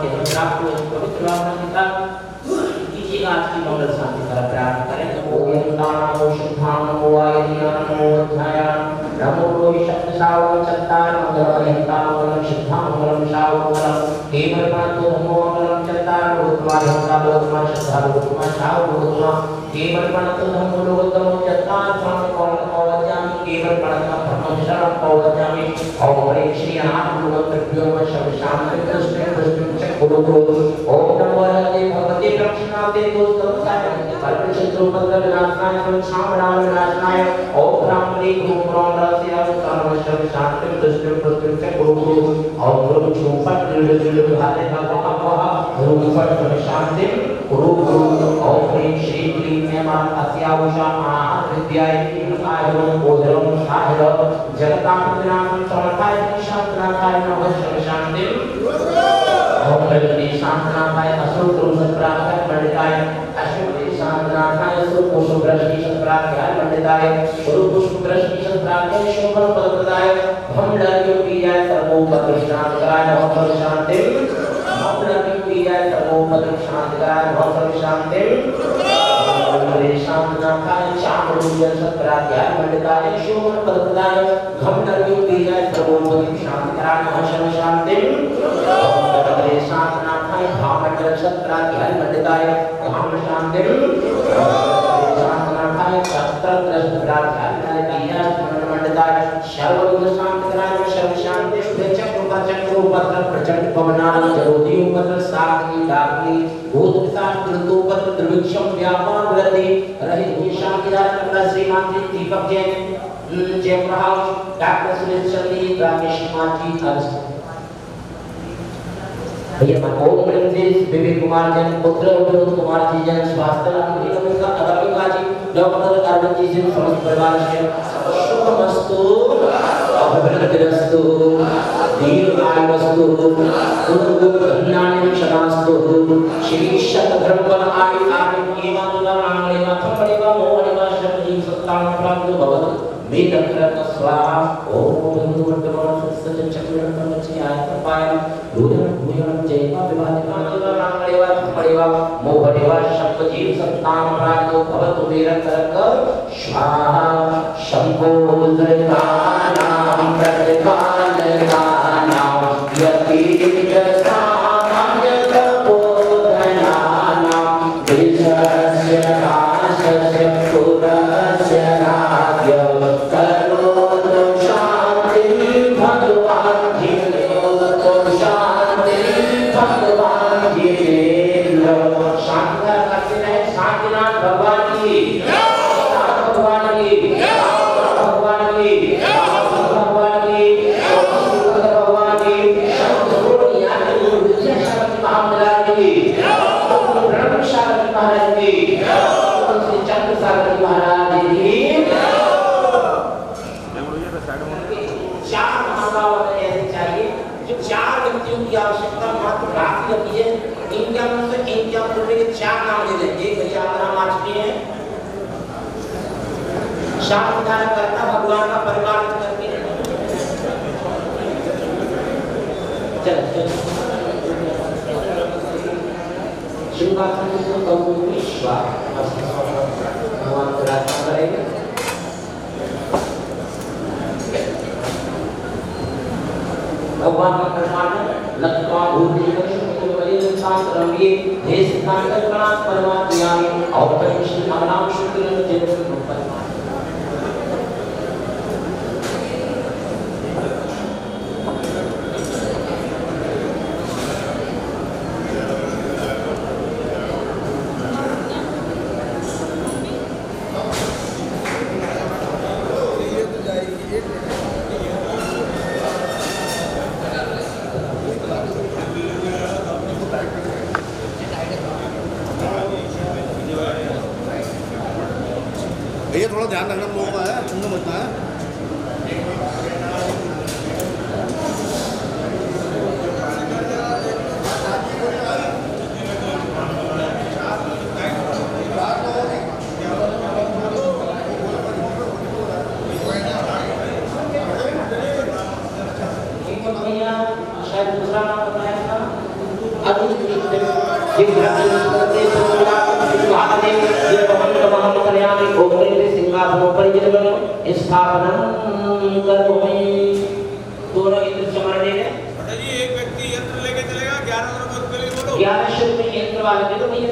एवं आपको पवित्र भावना के साथ कीजिएगा आज की मंगल शांति का प्रार्थना करें। ओम नमो शुद्धां नमो आयनिया नमो अध्याया नमो रोहि शब्द सावं चत्तार मंगलम हिता मंगलम शुद्धां मंगलम सावं केवल पांचो धम्मो मंगलम चत्तार लोकमा हिता लोकमा श्रद्धा लोकमा साव लोकमा केवल पांचो धम्मो लोकतमो चत्तार स्वामी कौन पवज्यामि केवल पांचो धम्मो शरण पवज्यामि ओम हरे श्री अनाथ लोकत्रभ्यो व शव शांति कृष्ण कृष्ण चक्रो ओम नमो हरे भगवते प्रक्षणाते दोस्तमसाय कल्पशत्रुपद्र विनाशनाय संक्षामणाय विनाशनाय ओम राम हरे ओम राम रस्य सर्व शव शांति कृष्ण कृष्ण चक्रो ओम गुरु चूपट दिल भाते भगवान गुरु फट शांति गुरु ओम ह्रीं श्रीं क्लीं नमः अस्यावशा विद्याय आयरं ओदरं साहिर जगतां विनाशं समर्थाय शांतनाथाय नमः शव शांति ओम हरि शांतनाथाय असुर सत्प्राप्य पंडिताय अशुभ शांतनाथाय सुर पुष्परश्मि सत्प्राप्य पंडिताय गुरु पुष्परश्मि सत्प्राप्य शोभन पदप्रदाय भमडर्यो पीयाय सर्वोपद्र शांतकाय नमः शांति भमडर्यो पीयाय सर्वोपद्र शांतकाय नमः शांति हरे शांतनाथाय चामरुद्र सत्प्राप्य पंडिताय शोभन पदप्रदाय भमडर्यो पीयाय सर्वोपद्र शांतकाय नमः शांति हरे शांतनाथाय भामंडल सत्प्राप्य पंडिताय नमः शांति शांतनाथाय सत्रद्रष्ट प्राप्य पंडिताय पंडिताय सर्वलोक शांतकाय सर्व शांति चक्र चक्र पत्र प्रचंड पवनाल जरोति पत्र साग्नि डाग्नि भूत शास्त्र तो पत्र द्रविक्षम व्यापार वृद्धि रहित शांति राज श्रीमान जी दीपक जैन जयप्रहार डॉक्टर सुरेश चंदी राकेश कुमार जी भैया ओम प्रिंसेस विवेक कुमार जैन पुत्र विनोद कुमार जी जैन स्वास्थ्य का अध्यापिका जी डॉक्टर अरविंद जी जैन समस्त परिवार से शुभमस्तु अभिवृद्धिरस्तु दीर्घायुरस्तु धन्यानि क्षणास्तु श्री शतधर्मवन आयु एवं नामलेवा थमलेवा मोहलेवा शब्दी सत्तां प्राप्तो भवतु वेदक्रत स्वाहा ओम हिंदू वर्तमान सत्संग चक्रवर्तन मची आयत पाय रुद्र भूयन जयमा विवादिका नामलेवा थमलेवा मोहलेवा शब्दी सत्तां प्राप्तो भवतु वेदक्रत स्वाहा शंभो दयानां प्रतिपालनानां यतीत सामान्य बोधनानां विजयस्य राजस्य पुरस्य राज्य करोतु शांति भगवान जी तो शांति भगवान जी शांति करते रहे शांतिनाथ भगवान की भगवान की भगवान की आवश्यकता मात्र राशि रखी है इनके नाम से इनके नाम के चार नाम दे देंगे भैया नाम आज के हैं शांतिदायक करता भगवान का परिवार करके चल शिवासन को कबूल विश्वास भगवान प्रार्थना करेंगे भगवान का प्रसाद लक्ष्मा भूमि को बलि शांत रंगी देश सिद्धांत कला परमात्मा और परिश्रम नाम शुक्र जन्म रूप भैया थोड़ा ध्यान रखना लोगों का है चंगा मचना है शायद दूसरा नाम बताया था जी एक व्यक्ति यंत्र लेके चलेगा 11 नंबर के लिए बोलो 11 शुरू में यंत्र वाले दे दो भैया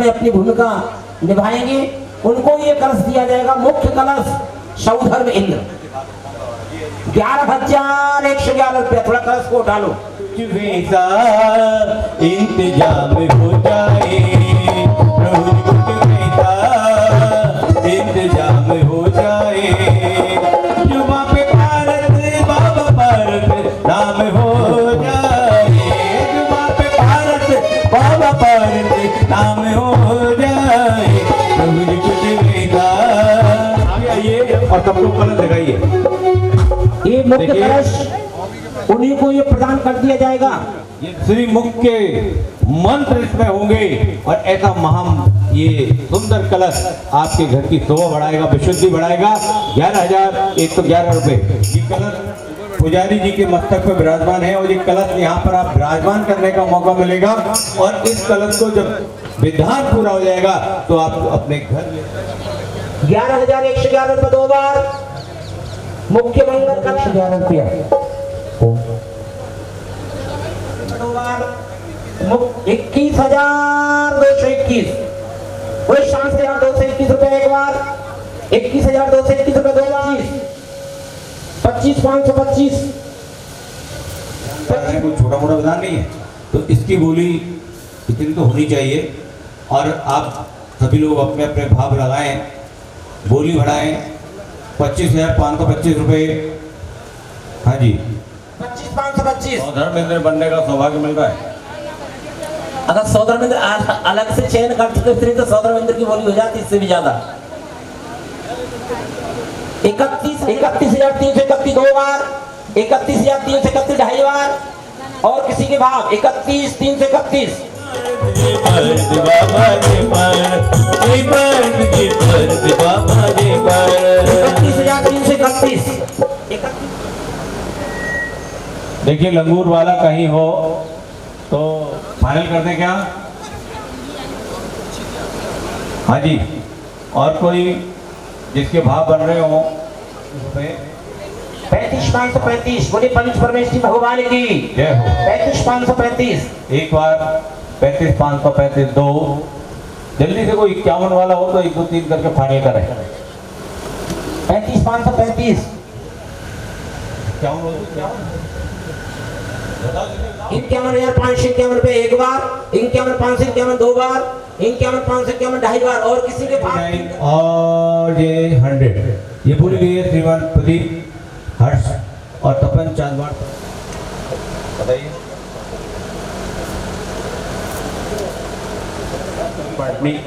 अपनी भूमिका निभाएंगे। उनको ये कलश दिया जाएगा, मुख्य कलश सौधर्म इंद्र, 11,111 रुपया। थोड़ा कलश को उठा लो। इंतजाम हो जाए, इंतजाम हो जाए, जुमा पे भारत बाबा भारत नाम हो जाए, जुमा पे भारत बाबा भारत नाम हो जाए, प्रभु जी कुछ वेदा। आगे आइए और सब लोग कलश लगाइए। ये मुख्य कलश उन्हीं को ये प्रदान कर दिया जाएगा। ये श्री मुख के मंत्र इसमें होंगे और ऐसा महम ये सुंदर कलश आपके घर की शोभा बढ़ाएगा, विशुद्धि बढ़ाएगा। 11,111 रुपए ये कलश पुजारी जी के मस्तक पर विराजमान है और ये कलश यहाँ पर आप विराजमान करने का मौका मिलेगा। और इस कलश को जब विधान पूरा हो जाएगा तो आप अपने घर 11,111 रुपये 2 बार मुख्य मंगल कलश 11 रुपया 2 बार 21,221 वही शाम से 221 रुपए एक बार, 21,221 रुपए 2 बार, 25,525। कोई छोटा मोटा विधान नहीं है, तो इसकी बोली इतनी तो होनी चाहिए। और आप सभी लोग अपने अपने भाव लगाएं, बोली बढ़ाएं। 25,525 रुपए। हाँ जी, 25,525। धर्मेंद्र बनने का सौभाग्य मिल रहा है। अगर सौधर्मेंद्र अलग से चयन कर चुके तो सौधर्मेंद्र की बोली हो जाती इससे भी ज्यादा। 31,331 2 बार, 31,331 2.5 बार, और किसी के भाव 31,331। 31,331। देखिए लंगूर वाला कहीं हो तो फाइनल कर दें क्या? हाँ जी, और कोई जिसके भाव बन रहे हो 35,535 बोले पंच परमेश्वरी भगवान की जय हो। 35,535 एक बार 35,535 दो, जल्दी से कोई 51 वाला हो तो 1 2 3 करके फाइनल करें। 35,535 51,551 रुपए एक बार, 51,551 दो बार, 51,551 ढाई बार, और किसी के पास और ये 100 ये पूरी गई है श्रीमान प्रदीप हर्ष और तपन चांदवाड़। बताइए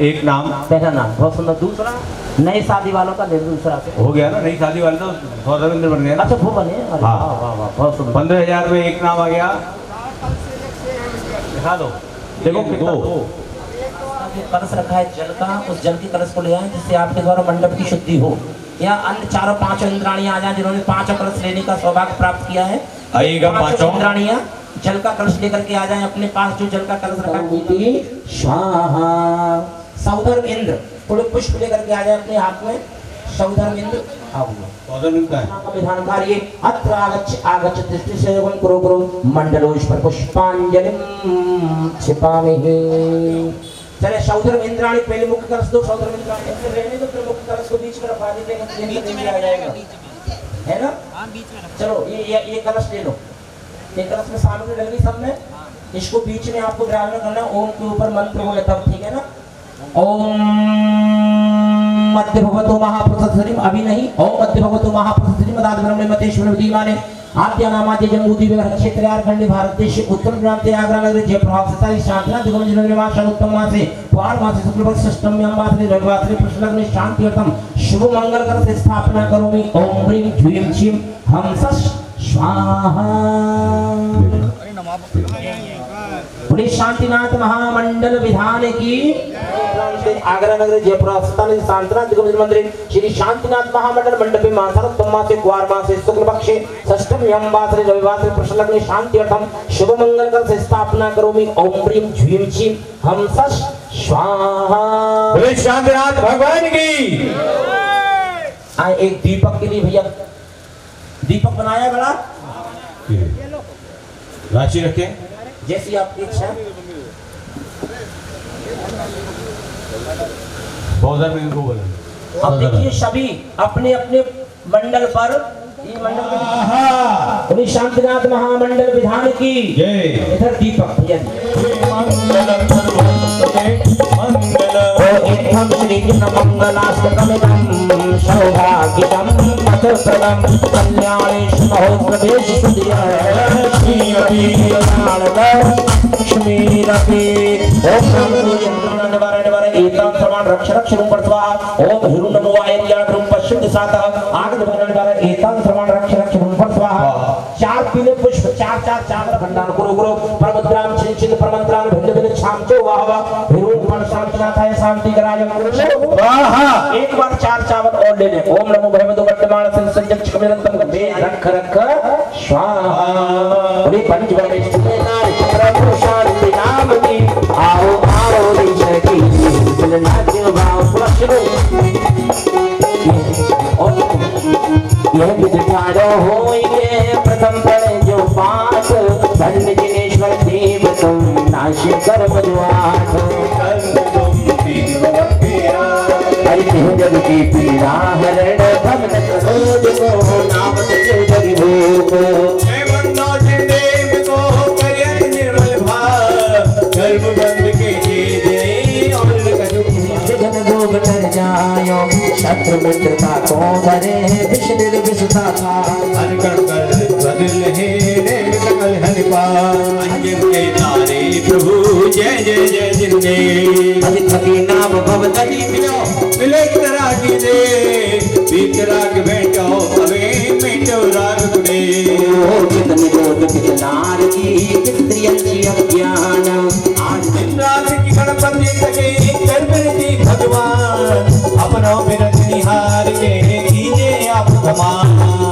एक नाम पहला नाम बहुत सुंदर, दूसरा नए शादी वालों का ले, दूसरा से हो गया ना, नई शादी वाले तो 100 रविंद्र बन गया ना। अच्छा वो बने, अरे हाँ। वाह वाह वाह, बहुत सुंदर। 15,000 में एक नाम आ गया, दिखा दो। देखो दो कलश रखा है जल का, उस जल के कलश को ले आए जिससे आपके द्वारा मंडप की शुद्धि हो, या अन्य चारों पांचों इंद्राणियां आ जाए जिन्होंने 5 कलश लेने का सौभाग्य प्राप्त किया है। आइएगा पांचों इंद्राणियां जल का कलश लेकर के आ जाए अपने पास, जो जल का कलश रखा है। स्वाहा सौधर्म इंद्र थोड़े पुष्प लेकर के आ जाए अपने हाथ में। सौधर्म इंद्र विधानकारी अत्र आगच्छ दृष्टि सेवं कुरु कुरु मंडलोष्पर पुष्पांजलिं क्षिपामि। चले सौधर्म इंद्राणी पहले मुख्य कलश दो, सौधर्म इंद्राणी ऐसे रहने दो, फिर मुख्य कलश को बीच में रखवा देंगे, आ जाएगा, है ना। चलो ये कलश ले लो, ये कलश में सामग्री डल गई सब में, इसको बीच में आपको विराजमान करना, ओम के ऊपर मंत्र बोले तब, ठीक है ना। ओम मध्य भगवतो महाप्रसादरिम, अभी नहीं, ओम मध्य भगवतो महाप्रसादरिम मदाद ब्रह्मणे मतेश्वर दीवाने आद्य नामाद्य जम्बूद्वीप विहार क्षेत्र झारखंड भारत देश उत्तर प्रांत आगरा नगर जय प्रभाव से शांतना दिगम जनवरी मास उत्तम मासे द्वार मासे शुक्ल पक्ष अष्टमी अमावास्या रविवार प्रश्न शांति अर्थम शुभ मंगल कर स्थापना करोमि। ओम ह्रीं ह्रीं छीं हंस स्वाहा। पुणे शांतिनाथ महामंडल विधान की आगरा नगर जयपुर स्थान शांतिनाथ दिगंबर मंदिर श्री शांतिनाथ महामंडल मंडपे मासारोत्तम मासे क्वार मासे शुक्ल पक्षे षष्ठमी अमावास्या रविवार प्रश्न शांति अर्थम शुभ मंगल कर स्थापना करोमि। ओम ह्रीं ह्रीं छीं हंस स्वाहा। बोले शांतिनाथ भगवान की। आए एक दीपक के लिए भैया, दीपक बनाया बड़ा, राशि रखें जैसी आपकी इच्छा। अब देखिए सभी अपने अपने मंडल पर, ये मंडल शांतिनाथ महामंडल विधान की इधर दीपक भैया मंगलाष्टकमिदं सौभाग्यदं पथप्रदं कल्याणेषु महोत्सवेषु लक्ष्मीरपि। ओम प्रमाण रक्ष रक्ष रूप स्वाहा। ओम हिरु नमो आयर्या रूप पश्चिम दिशातः आगत भगवान एतं प्रमाण रक्ष रक्ष रूप स्वाहा। 4 पीले पुष्प, 4 भंडार कुरु कुरु परमद्राम चिंचित परमंत्रान भिन्न भिन्न छामचो वाह वाह हिरु मन शांतिनाथाय शांति कराय वाह। एक बार 4 चावल और ले ले। ओम नमो भगवतो वर्तमान संसज्जक क्षमेरंतम गंभे रख रख स्वाहा। बोले पंचवरमेश नारी चक्र शांति नाम की आओ आओ ऋषि की चलनाच्य भाव स्पर्श यह विधारो होइए प्रथम पढ़े जो पाठ धन्य जिनेश्वर देव तुम नाश कर्म द्वार जग की पीड़ा हरण भक्त रोज को नाम से जग भूख शत्रु मित्रता को धरे विष निर्विषता था प्रभु जय जय जय जिंदे अधिपति नाम भवतली मिले रागी दे बीत राग बैठो अबे मिटो राग गुणे कितन निरोध कितनार की कितरियंची अज्ञान आज दिन रात की गणपति सके करती भगवान अपनो बिरत निहार के कीजे आप समान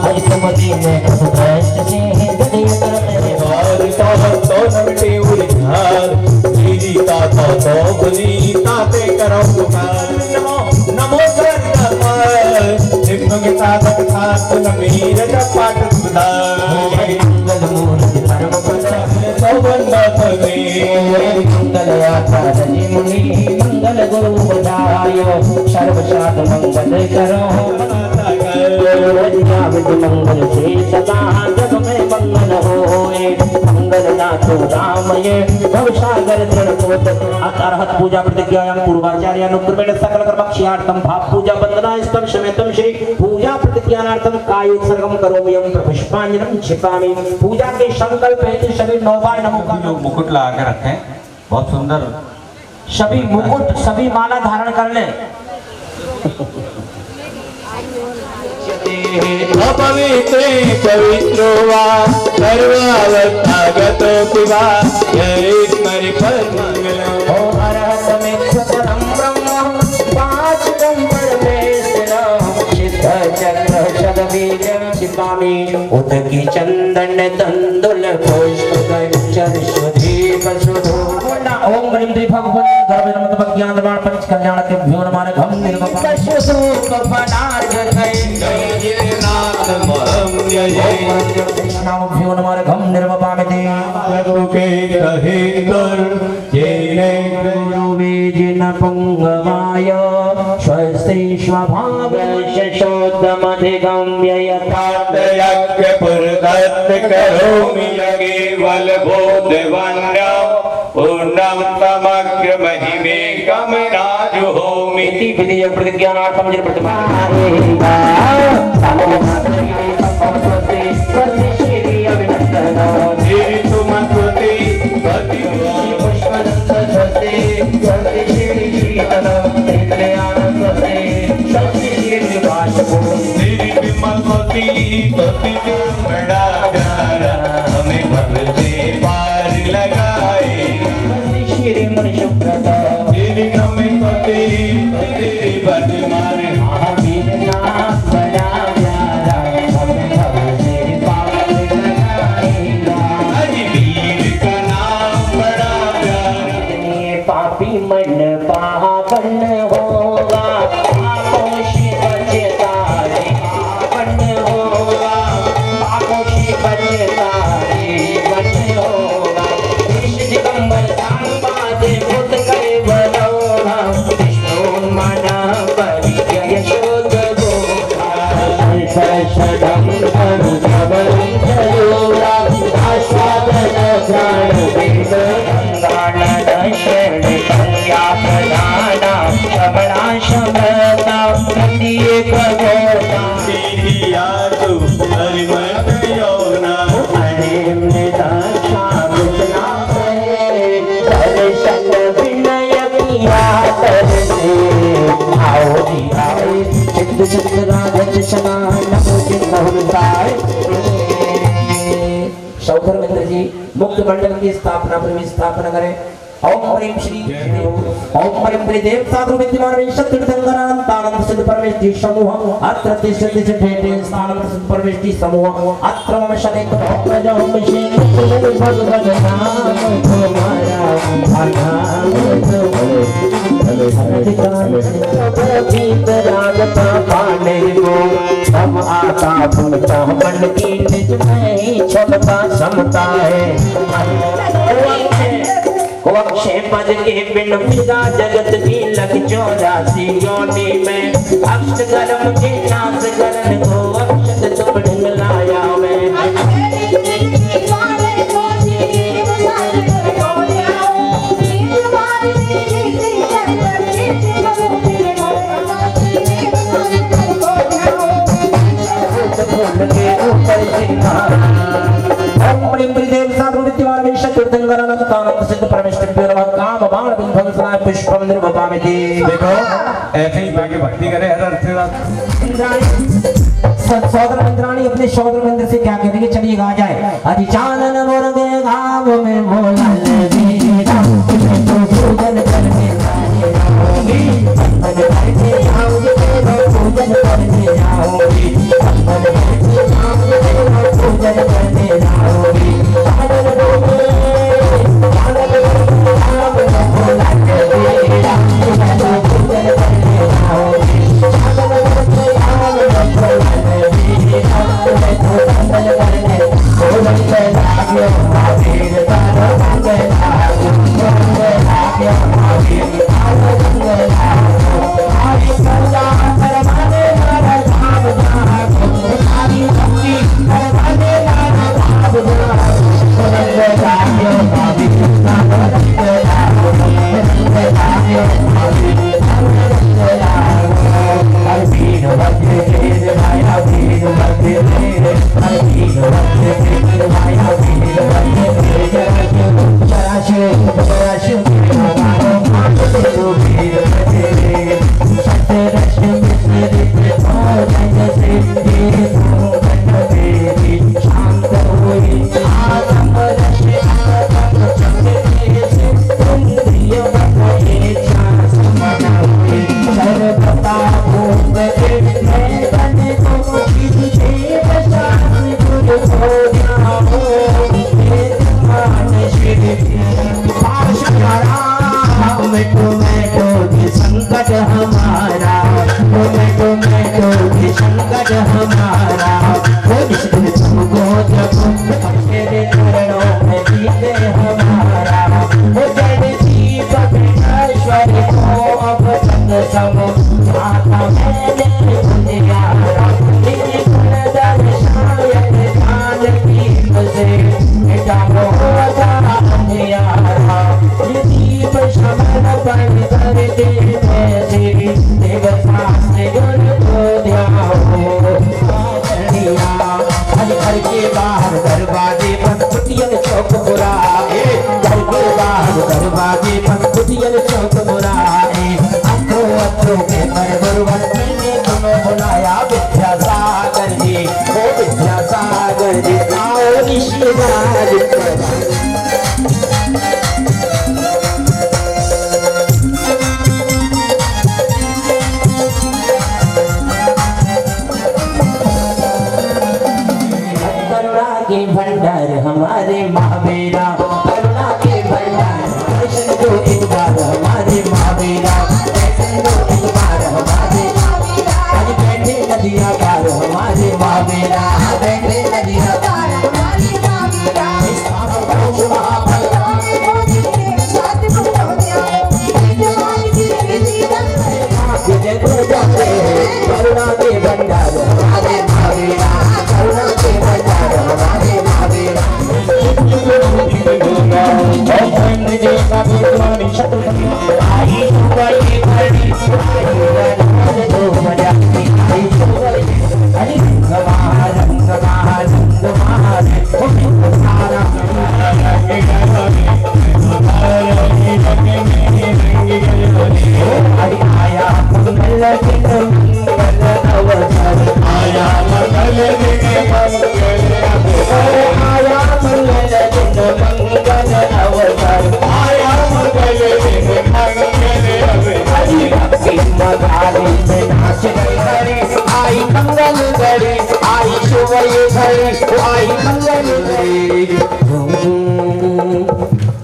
अधिपति में भ्रष्ट से गदे तरफ तो नमटे उधार दीदी ताता तो बनी ताते करो पुकार नमो नमो करता निम्न के साधक था सात मीरज पाठ सुधाई मंगल मूर्ति परम पद सौगंध में मंगल आचार्य जी मुनि मंगल गुरु बधायो सर्व साध मंगल करो मंगल से सदा जग में मंगल होए मंगल नाथ राम ये भव सागर तृणकोट अतरहत पूजा प्रतिज्ञायां पूर्वाचार्य अनुक्रमेण सकल कर्मक्ष्यार्थं भाव पूजा वंदना स्तव समेतं श्री पूजा प्रतिज्ञानार्थं कायोत्सर्गं करोमि यं पुष्पांजलिं क्षिपामि पूजा के संकल्प हेतु सभी 9 बार नमो का मुकुट लगा के रखें बहुत सुंदर सभी मुकुट सभी माला धारण कर ले अपवित्रे पवित्रो वा सर्वावस्थागतो पिबा स्मरि परमंगलम् ओम अरहतमेश्वरं ब्रह्म पांचकं परमेश्वरं सिद्ध चक्र शतबीजं शिपामि उदकी चंदन तंदुल पुष्प गच्चर सुदीप सुधो ओम गणिम द्रि भगवान गर्भ नमः ज्ञान निर्माण पंच कल्याण के भ्यो नमः घम निर्मम सुख पदार्थ जय नाथ महम जय नाम भ्यो नमः घम निर्मम प्रभु के कहे कर जेने जिन पुंगवाय स्वस्ति स्वभाव शोधमधिगम्य यज्ञ पुरदत्त करोमि केवल बोधवन्य पूर्णं समग्र महिमे कमनाजु होमि इति विधिय प्रतिज्ञानार्थं जन हमें भगते पार लगाए श्री मनुष्य पापी मन पावन होगा पापों से बचता रे पावन होगा पापों से बचता रे बन होगा कृष्ण दिगंबर सांबादे भूत करे बनोगा विष्णु मना परिजय शोध गोगा सशदम अनुभवं चलोगा आस्वादन प्राण वेद गंगान शरण संज्ञा प्रदाना शमना शमना नंदिये कगोना तु हरिमत योना अनेम निदाशा मुचना करे दर्शन विनय किया तरसे आओ जी आओ चित्त चित्त राजत शना नमो जिन्नहुलताय शौकर मित्र जी मुक्त मंडल की स्थापना स्थापना करें ओम ह्रीं श्री ओम ह्रीं देव साधु विद्यमान विशुद्ध तीर्थंकरान तानंद सिद्ध परमेश्वरी समूह अत्र तिष्ठति ठेठे स्थानं सिद्ध परमेश्वरी समूह अत्र मम शने प्रजो श्री भगवान नाम तुम्हारा नाम रागता पाने को हम आता भूलता मन की निज में छोड़ता समता है पद के बिन फिदा जगत की लग 84 योनि में अक्ष कर्म के नाश करन को अक्षत तुम ढंगलाया देखो ऐसे ही बाकी भक्ति करे हर अर्थ सौदर मंत्राणी अपने सौदर मंदिर से क्या कहते हैं चलिए गा जाए अधिचानन मुर्गे गाँव में बोला पूजन करने पूजन करने आओगी पूजन करने आओगी करुणा के भंडार हमारे महावीरा, करुणा के भंडार दर्शन दो एक बार हमारे महावीरा, दर्शन दो एक बार हमारे महावीरा। आज बैठे नदिया पार हमारे महावीरा, बैठे नदिया पार हमारे महावीरा। करुणा के भंडार हमारे महावीरा, करुणा के भंडार हमारे महावीरा। आई मंगल गरी, आई शुभ घड़ी, आई मंगल गरी।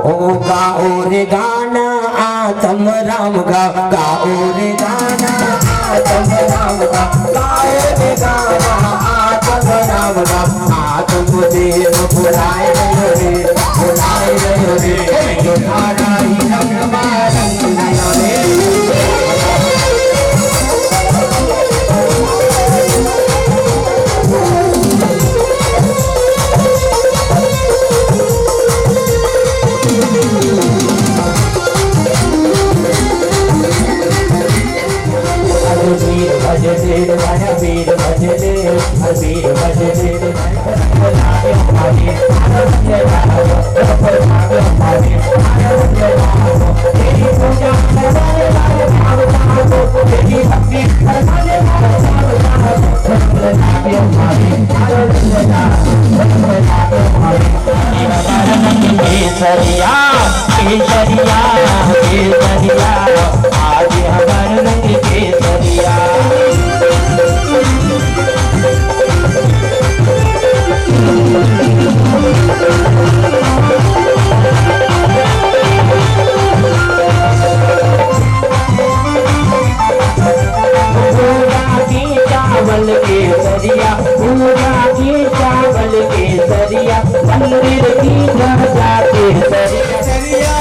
ओ गाओ रे गाना आत्म राम गा, गाओ रे गाना आत्म राम गा, गाओ रे गाना आत्म राम गा। आत्म देव बुलाए रहो रे, बुलाए रहो रे, तुम्हारा ही रंग रंग नया रे। केसरिया केसरिया केसरिया आज हमारे रंग केसरिया। चावल केसरिया, पूरा के चावल केसरिया, मंदिर की ध्वजा केसरिया,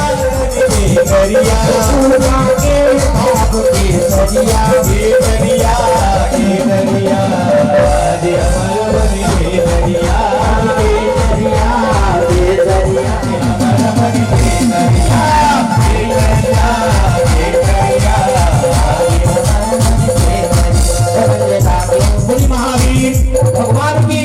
केसरिया पूरा के भाव केसरिया, केसरिया केसरिया आज हमारा केसरिया, केसरिया केसरिया हमारा केसरिया, केसरिया केसरिया। बोली महावीर भगवान की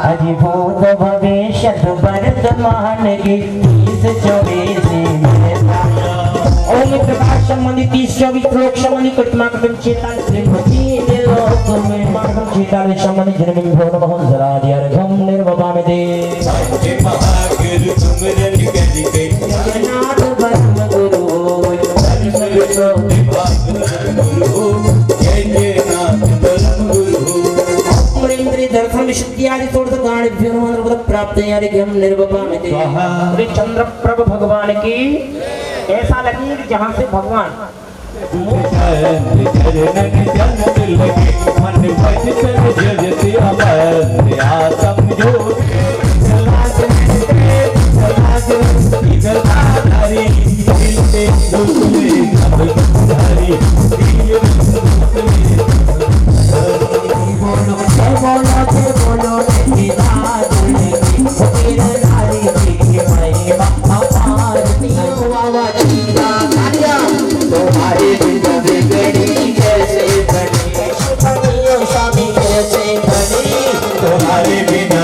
अधिभूत भविष्य वर्तमान की 30-24 ओम प्रकाश संबंधी 30-24 श्लोक संबंधी कृतमाकटम 46 लोक में माकटम 46 संबंधी जन्म भवन बहुत जरा दिया रघम निर्वपामते महागुरु तुमरन कलिके जगन्नाथ परम गुरु दर्शन विशुद्धियादि गाणिभ्यो नमः प्राप्त यारिगम निर्वपामते। श्री चंद्र प्रभु भगवान की ऐसा लगी कि जहाँ से भगवान तुम्हारे बिना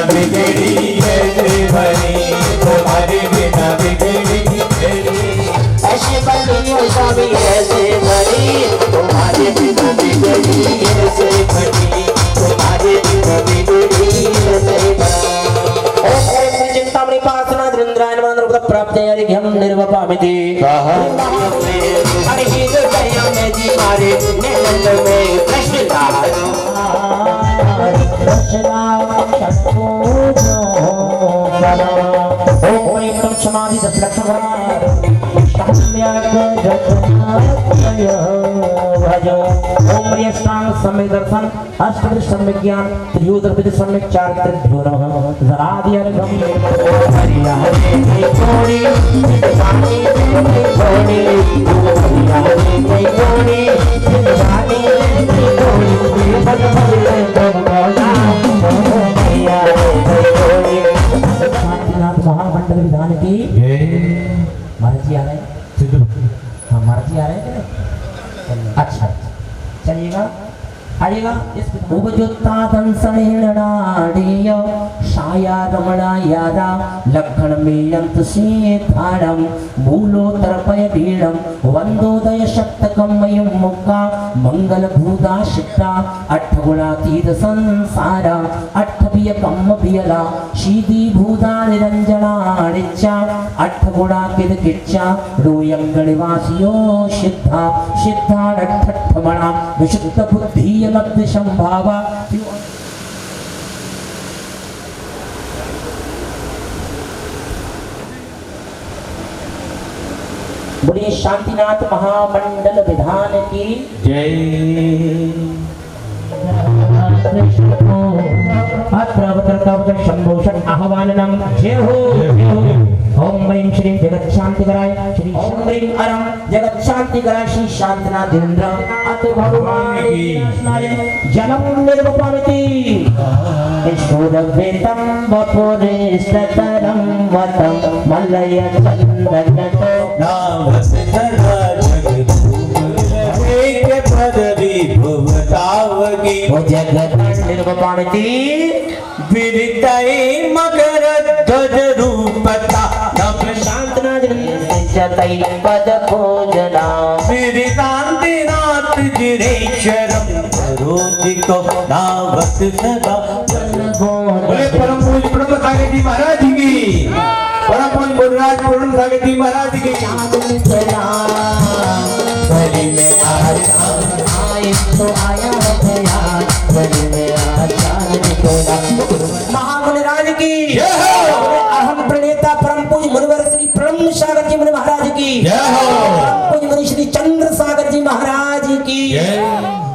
प्राप्त अर्घ्यम निर्वपामिति अरे हृदय में जी मारे नैनल में प्रश्नदार समाधि 10 लक्ष ओम यष्टांग सम्यक दर्शन अष्टविध सम्यक ज्ञान त्रियोदर्भिद सम्यक चारित्र्यो नमः जरादियर्घम हरिया हरे कोणी चित्तानि कोणी हरिया हरे कोणी चित्तानि कोणी पद भजन भगवाना हरिया हरे कोणी शांतिनाथ महामंडल विधान की महाराज जी आ रहे हैं हाँ महाराज जी आ रहे हैं अच्छा चलिएगा आइएगा इस उपजुत्तादन सनेणाड़ीय शाया रमणा यादा लक्षण में यंत सीधारम मूलोत्तरपय बीड़म वंदोदय शक्तकम मयम मुक्का मंगल भूदा शिष्टा अठगुणातीत संसारा अठबिय कम बियला शीदी भूदा निरंजना निच्चा अठगुणा किद किच्चा रोयंगणिवासियो सिद्धा सिद्धा अठठमणा विशुद्ध बुद्धि लब्ध संभावा बोलिए शांतिनाथ महामंडल विधान की जय। शंभूषण आह्वानम जय हो ओम ह्रीं श्रीं जगत शांतिकराय श्री ओम ह्रीं अरम जगत शांतिकराय श्री शांतिनाथ देवेंद्र अत भगवान जन्म निर्वपामिति ईश्वरवेदं वपुरेशतरं वतं मलय चंदनतो नामस्मरा एक पदवी भुवतावगी वो जगत निर्वपामिति विरितये मकर ध्वज रूपता नम शांतनाथ जतई पद भोजना विरितांतिनाथ जिनेश्वरम करोतिको नावत सदा बोले परम पूज्य ब्रह्म सागर जी महाराज की परम पूज्य गुरुराज पूर्ण सागर जी महाराज की गली में आज आए तो आया है यार गली में आज चांद निकला महामुनिराज की अहम प्रणेता परम पूज्य मुनिवर श्री ब्रह्म सागर जी मुनि महाराज की पूज्य मुनि श्री चंद्र सागर जी महाराज की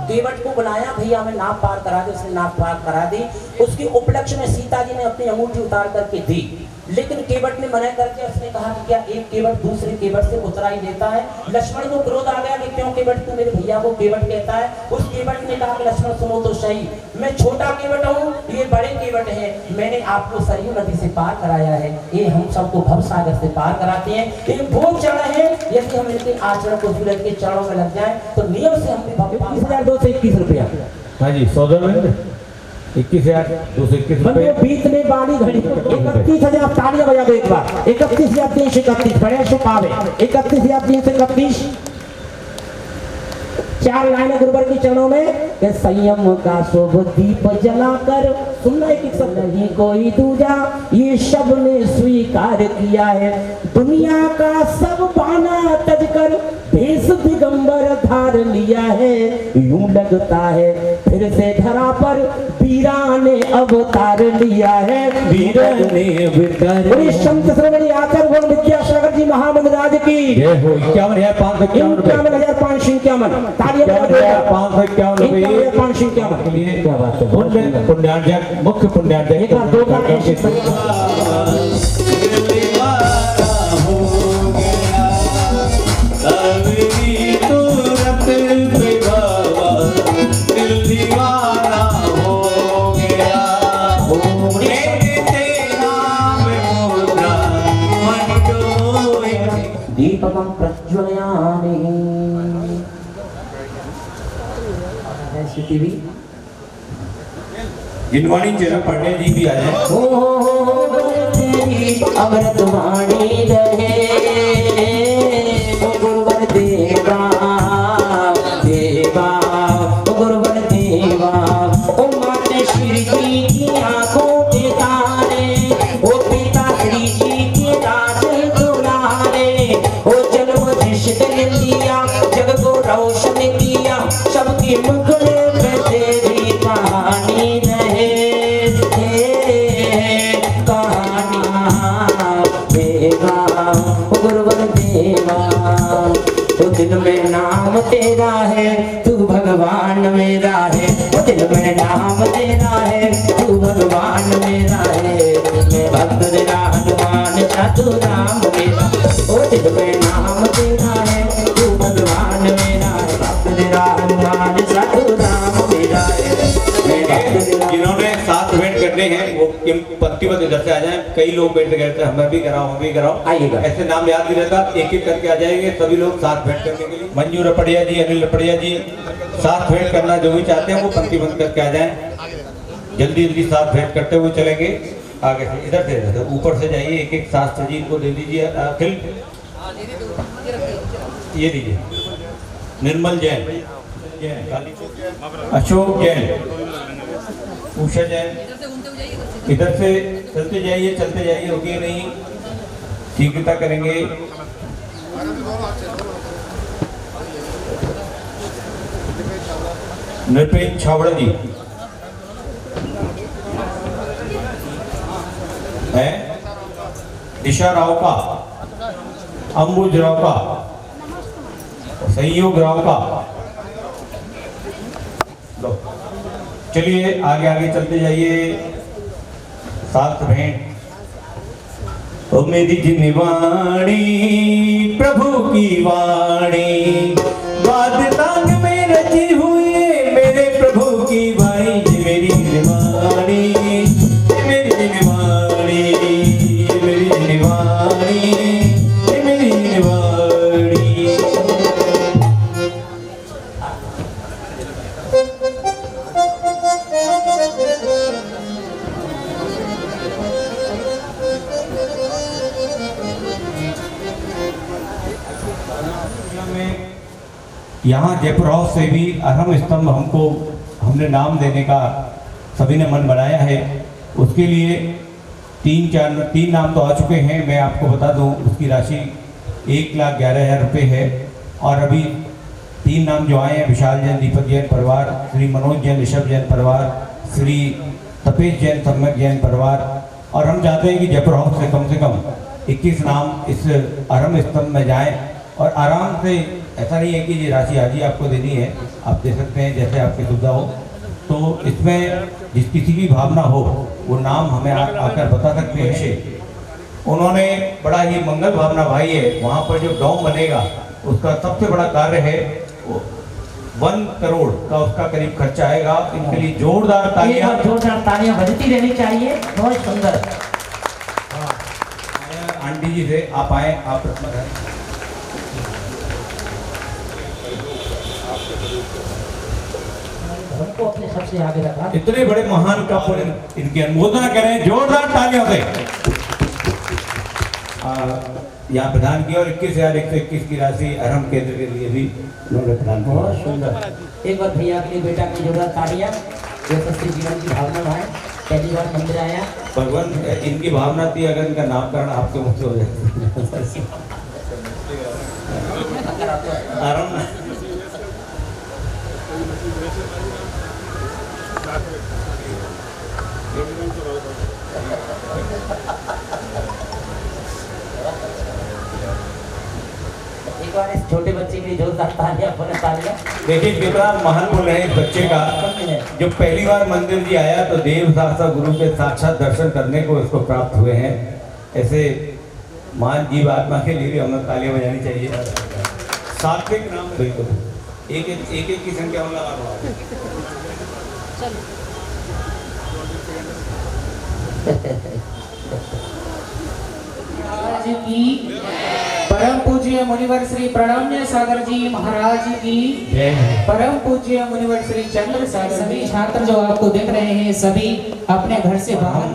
केवट को बुलाया भैया हमें नाव पार करा दे उसने नाव पार करा दी उसके उपलक्ष्य में सीता जी ने अपनी अंगूठी उतार करके दी लेकिन केवट ने मना करके उसने कहा कि क्या एक केवट दूसरे केवट से उतरा ही देता है लक्ष्मण को क्रोध आ गया कि क्यों केवट तू मेरे भैया को केवट कहता है उस केवट ने कहा कि लक्ष्मण सुनो तो सही मैं छोटा केवट हूँ ये बड़े केवट है मैंने आपको सरयू नदी से पार कराया है ये हम सबको भव सागर से पार कराते हैं ये वो चरण है यदि हम इनके आचरण को सूरज के चरणों में लग जाए तो नियम से हम 2221 रुपया हाँ जी 100 21,221 रुपए बीच में बाली घड़ी 31,000 तालियां बजा दो एक बार 31,331 बड़े शुभ पावे 31,331 चार लाइनें गुरुवर के चरणों में कि संयम का शुभ दीप जलाकर सुनना एक शब्द नहीं कोई दूजा ये सब ने स्वीकार किया है दुनिया का सब पाना तज कर भेष दिगंबर धार लिया है यूं लगता है फिर से धरा पर वीरा ने अवतार लिया है वीरा ने अवतार संत श्रवणी आचार्य गुण विद्यासागर जी महामंडराज की जय हो 51,551 रुपए 51,551 तालियां 51,551 रुपए 51,551 क्या बात है पुण्यार्जक मुख्य पुण्यार्जक एक बार दो बार ऐसे दीपकं प्रज्वलयामि ऐसी टीवी जिनवाणी चरण पंडित जी भी आए हो तेरी अमृत वाणी रहे गुरुवर देवा देवा गुरुवर देवा ओ माते श्री जी की आंखों के तारे ओ पिता श्री जी के दास को मुखड़े पे तेरी कहानी रहे, कहानी देगा गुरुवर देवा। तो दिल में नाम तेरा है, तू भगवान मेरा है। वो दिल में नाम तेरा है, तू भगवान मेरा है। मैं भक्त तेरा हनुमान साधु राम मेरा। वो दिल में नाम तेरा है, तू भगवान मेरा है। भक्त तेरा हनुमान साधु राम मेरा है। मैं भक्त तेरा। जिन्होंने 7 भेंट करने हैं वो पंक्तिबद्ध इधर से आ जाएं। कई लोग बैठ गए थे, हमें भी कराओ, हम भी कराओ। आइएगा। ऐसे नाम याद नहीं रहता, एक एक करके आ जाएंगे सभी लोग 7 भेंट करने के लिए। मंजू रपड़िया जी, अनिल रपड़िया जी 7 भेंट करना जो भी चाहते हैं वो पंक्तिबद्ध करके आ जाएं। जल्दी जल्दी 7 भेंट करते हुए चलेंगे आगे से। इधर से ऊपर से जाइए, एक एक शास्त्र जी को दे दीजिए। अखिल ये दीजिए। निर्मल जैन, अशोक जैन, उषा जैन। इधर से चलते जाइए, रुकिए नहीं, शीघ्रता करेंगे। नृपेश छावड़ा जी है, दिशा राव का, अंबुज राव का, संयोग राव का। चलिए आगे आगे चलते जाइए। 7 भेंट। ओ मेरी जिनवाणी प्रभु की वाणी, बात तांग में रची हुई मेरे प्रभु की वाणी। मेरी जिनवाणी, मेरी जिनवाणी, मेरी जिनवाणी, मेरी जिनवाणी। यहाँ जयपुर हाउस से भी अहम स्तंभ हमने नाम देने का सभी ने मन बनाया है। उसके लिए 3 नाम तो आ चुके हैं। मैं आपको बता दूं उसकी राशि 1,11,000 रुपये है। और अभी 3 नाम जो आए हैं, विशाल जैन, दीपक जैन परिवार, श्री मनोज जैन, ऋषभ जैन परिवार, श्री तपेश जैन, सम्यक जैन परिवार। और हम चाहते हैं कि जयपुर हाउस से कम 21 नाम इस अहम स्तंभ में जाएं और आराम से। ऐसा नहीं है कि ये राशि आज ही आपको देनी है, आप दे सकते हैं जैसे आपकी सुविधा हो। तो इसमें जिस किसी की भावना हो वो नाम हमें आकर बता सकते हैं। उन्होंने बड़ा ही मंगल भावना भाई है। वहाँ पर जो गांव बनेगा उसका सबसे बड़ा कार्य है, 1 करोड़ का उसका करीब खर्चा आएगा। इनके लिए जोरदार तालियां बजती रहनी चाहिए। बहुत सुंदर। आंटी जी से आप आए, आप हमको अपने सबसे आगे रखा। इतने बड़े महान का इनकी अनुमोदना करें जोरदार तालियों से। यहाँ प्रदान किया और 21,121 की राशि अहम केंद्र के लिए भी उन्होंने प्रदान किया। बहुत सुंदर। एक बार भैया अपने बेटा की जोरदार तालियां। जैसे जीवन की भावना भाई पहली बार मंदिर आया। भगवान इनकी भावना थी, अगर इनका नामकरण आपके मुख से हो जाए। आराम ना। एक बार इस छोटे बच्चे के लिए जोरदार तालियां। देखिए कितना महान बोल रहे हैं इस बच्चे का। जो पहली बार मंदिर जी आया तो देव शास्त्र गुरु के साक्षात दर्शन करने को इसको प्राप्त हुए हैं। ऐसे महान जीव आत्मा के लिए भी हमें तालियां बजानी चाहिए। सात्विक नाम बिल्कुल एक की संख्या में लगा। की परम पूज्य मुनिवर श्री प्रणम्य सागर जी महाराज की परम पूज्य मुनिवर श्री चंद्र सागर। सभी छात्र जो आपको देख रहे हैं सभी अपने घर से बाहर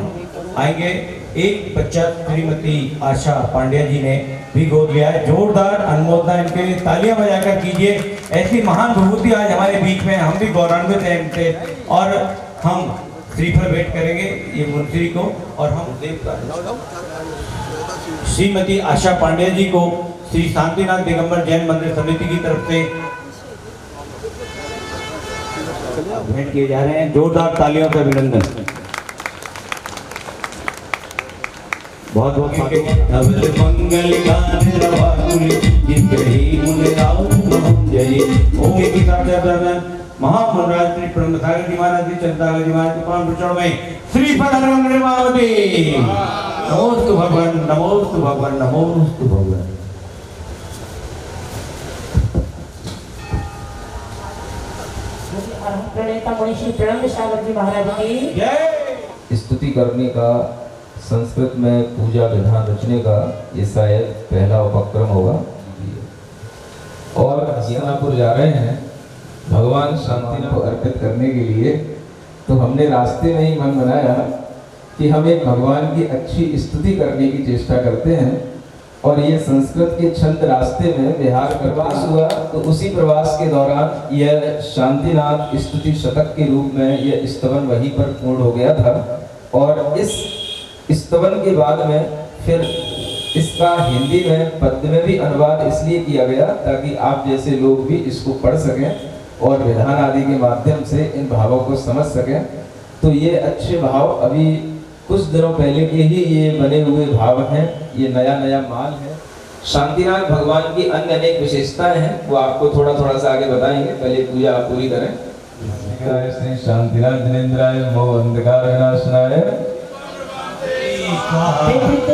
आएंगे। एक बच्चा श्रीमती आशा पांड्या जी ने भी गोद लिया है। जोरदार अनुमोदना इनके लिए तालियां बजाकर कीजिए। ऐसी महान विभूति आज हमारे बीच में, हम भी गौरवान्वित हैं इनसे। और हम श्रीफल भेंट करेंगे ये मुंशी को। और हम श्रीमती आशा पांड्या जी को श्री शांतिनाथ दिगंबर जैन मंदिर समिति की तरफ से भेंट किए जा रहे हैं। जोरदार तालियों से अभिनंदन। बहुत बहुत स्वागत। मंगल गान रवाकुल जितहि मुन राव जय। ओके की साथ महामंडल श्री ब्रह्म सागर जी महाराज जी चंद्रसागर जी महाराज के पावन चरणों में श्री फलरंग निर्मावती। नमोस्तु भगवान, नमोस्तु भगवान, नमोस्तु भगवान। प्रणेता मुनि श्री ब्रह्म सागर जी महाराज की जय। स्तुति करने का, संस्कृत में पूजा विधान रचने का ये शायद पहला उपक्रम होगा। और हस्तिनापुर जा रहे हैं भगवान शांतिनाथ को अर्पित करने के लिए। तो हमने रास्ते में ही मन बनाया कि हम एक भगवान की अच्छी स्तुति करने की चेष्टा करते हैं। और ये संस्कृत के छंद रास्ते में बिहार प्रवास हुआ, तो उसी प्रवास के दौरान यह शांतिनाथ स्तुति शतक के रूप में यह स्तवन वहीं पर पूर्ण हो गया था। और इस स्तवन के बाद में फिर इसका हिंदी में पद्य में भी अनुवाद इसलिए किया गया ताकि आप जैसे लोग भी इसको पढ़ सकें और विधान आदि के माध्यम से इन भावों को समझ सकें। तो ये अच्छे भाव अभी कुछ दिनों पहले के ही ये बने हुए भाव हैं, ये नया नया माल है। शांतिनाथ भगवान की अन्य अनेक विशेषताएं हैं, वो आपको थोड़ा थोड़ा सा आगे बताएंगे। पहले पूजा आप पूरी करें। श्री शांतिनाथ जिनेन्द्राय मोह अंधकार विनाशनाय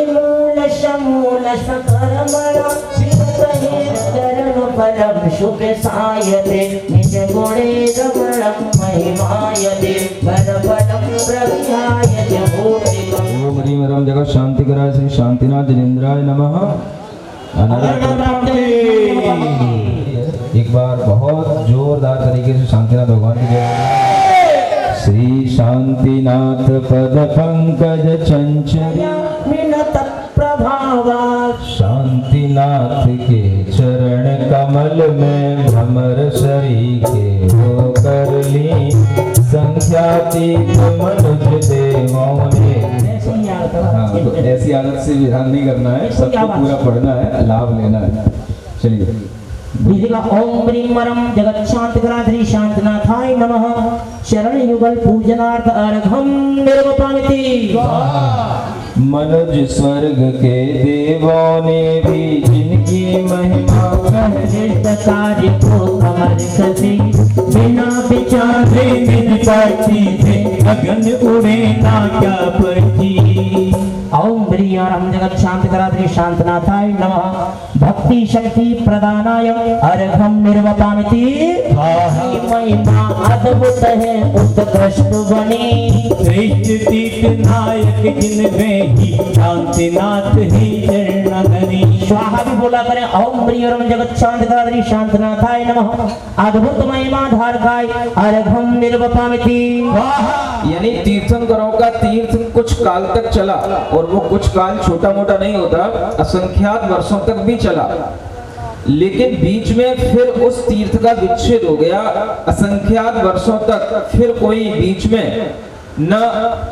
मूल समूल सकरमण शिवकहे चरण परम शुभ सायते निज गुणे रमणं महिमायते परपरं प्रविहायते भूमिकम्। ओम ह्रीं रं जगत शांतिकराय श्री शांतिनाथ जिनेन्द्राय नमः। एक बार बहुत जोरदार तरीके से शांतिनाथ भगवान की जय। श्री शांतिनाथ पद पंकज चंचल मिनत प्रभावा शांतिनाथ के चरण कमल में भ्रमर शरी के हो कर ली संख्यातीत मनुज देवों ने। हाँ, तो ऐसी आदत से विधान नहीं करना है, सबको पूरा पढ़ना है, लाभ लेना है। चलिए विधिका ओम ब्रीं वरम जगत शांतिकरा श्री शांतिनाथाय नमः। शरण युगल पूजनार्थ अर्घम निर्वपामिति। मनुज स्वर्ग के देवों ने भी जिनकी महिमा कहते कार्य को कमर कसी बिना विचारे निज पाती थे अगन उड़े ना क्या पड़ती। ओम ब्रीं वरम जगत शांतिकरा श्री शांतिनाथाय नमः। भक्ति शक्ति प्रदानाय अर्घम निर्वपामिति। महिमा अद्भुत है उत्कृष्ट बनी श्रेष्ठ तीर्थ नायक जिनमें ही शांतिनाथ ही चरणधरी। स्वाहा भी बोला करें। ओम ब्रीं वरम जगत शांतिकरा श्री शांतिनाथाय नमः। अद्भुत महिमा धारकाय अर्घम निर्वपामिति। यानी तीर्थंकरों का तीर्थ कुछ काल तक चला, और वो कुछ काल छोटा मोटा नहीं होता, असंख्यात वर्षों तक भी चला। लेकिन बीच में फिर उस तीर्थ का विच्छेद हो गया। असंख्यात वर्षों तक फिर कोई बीच में न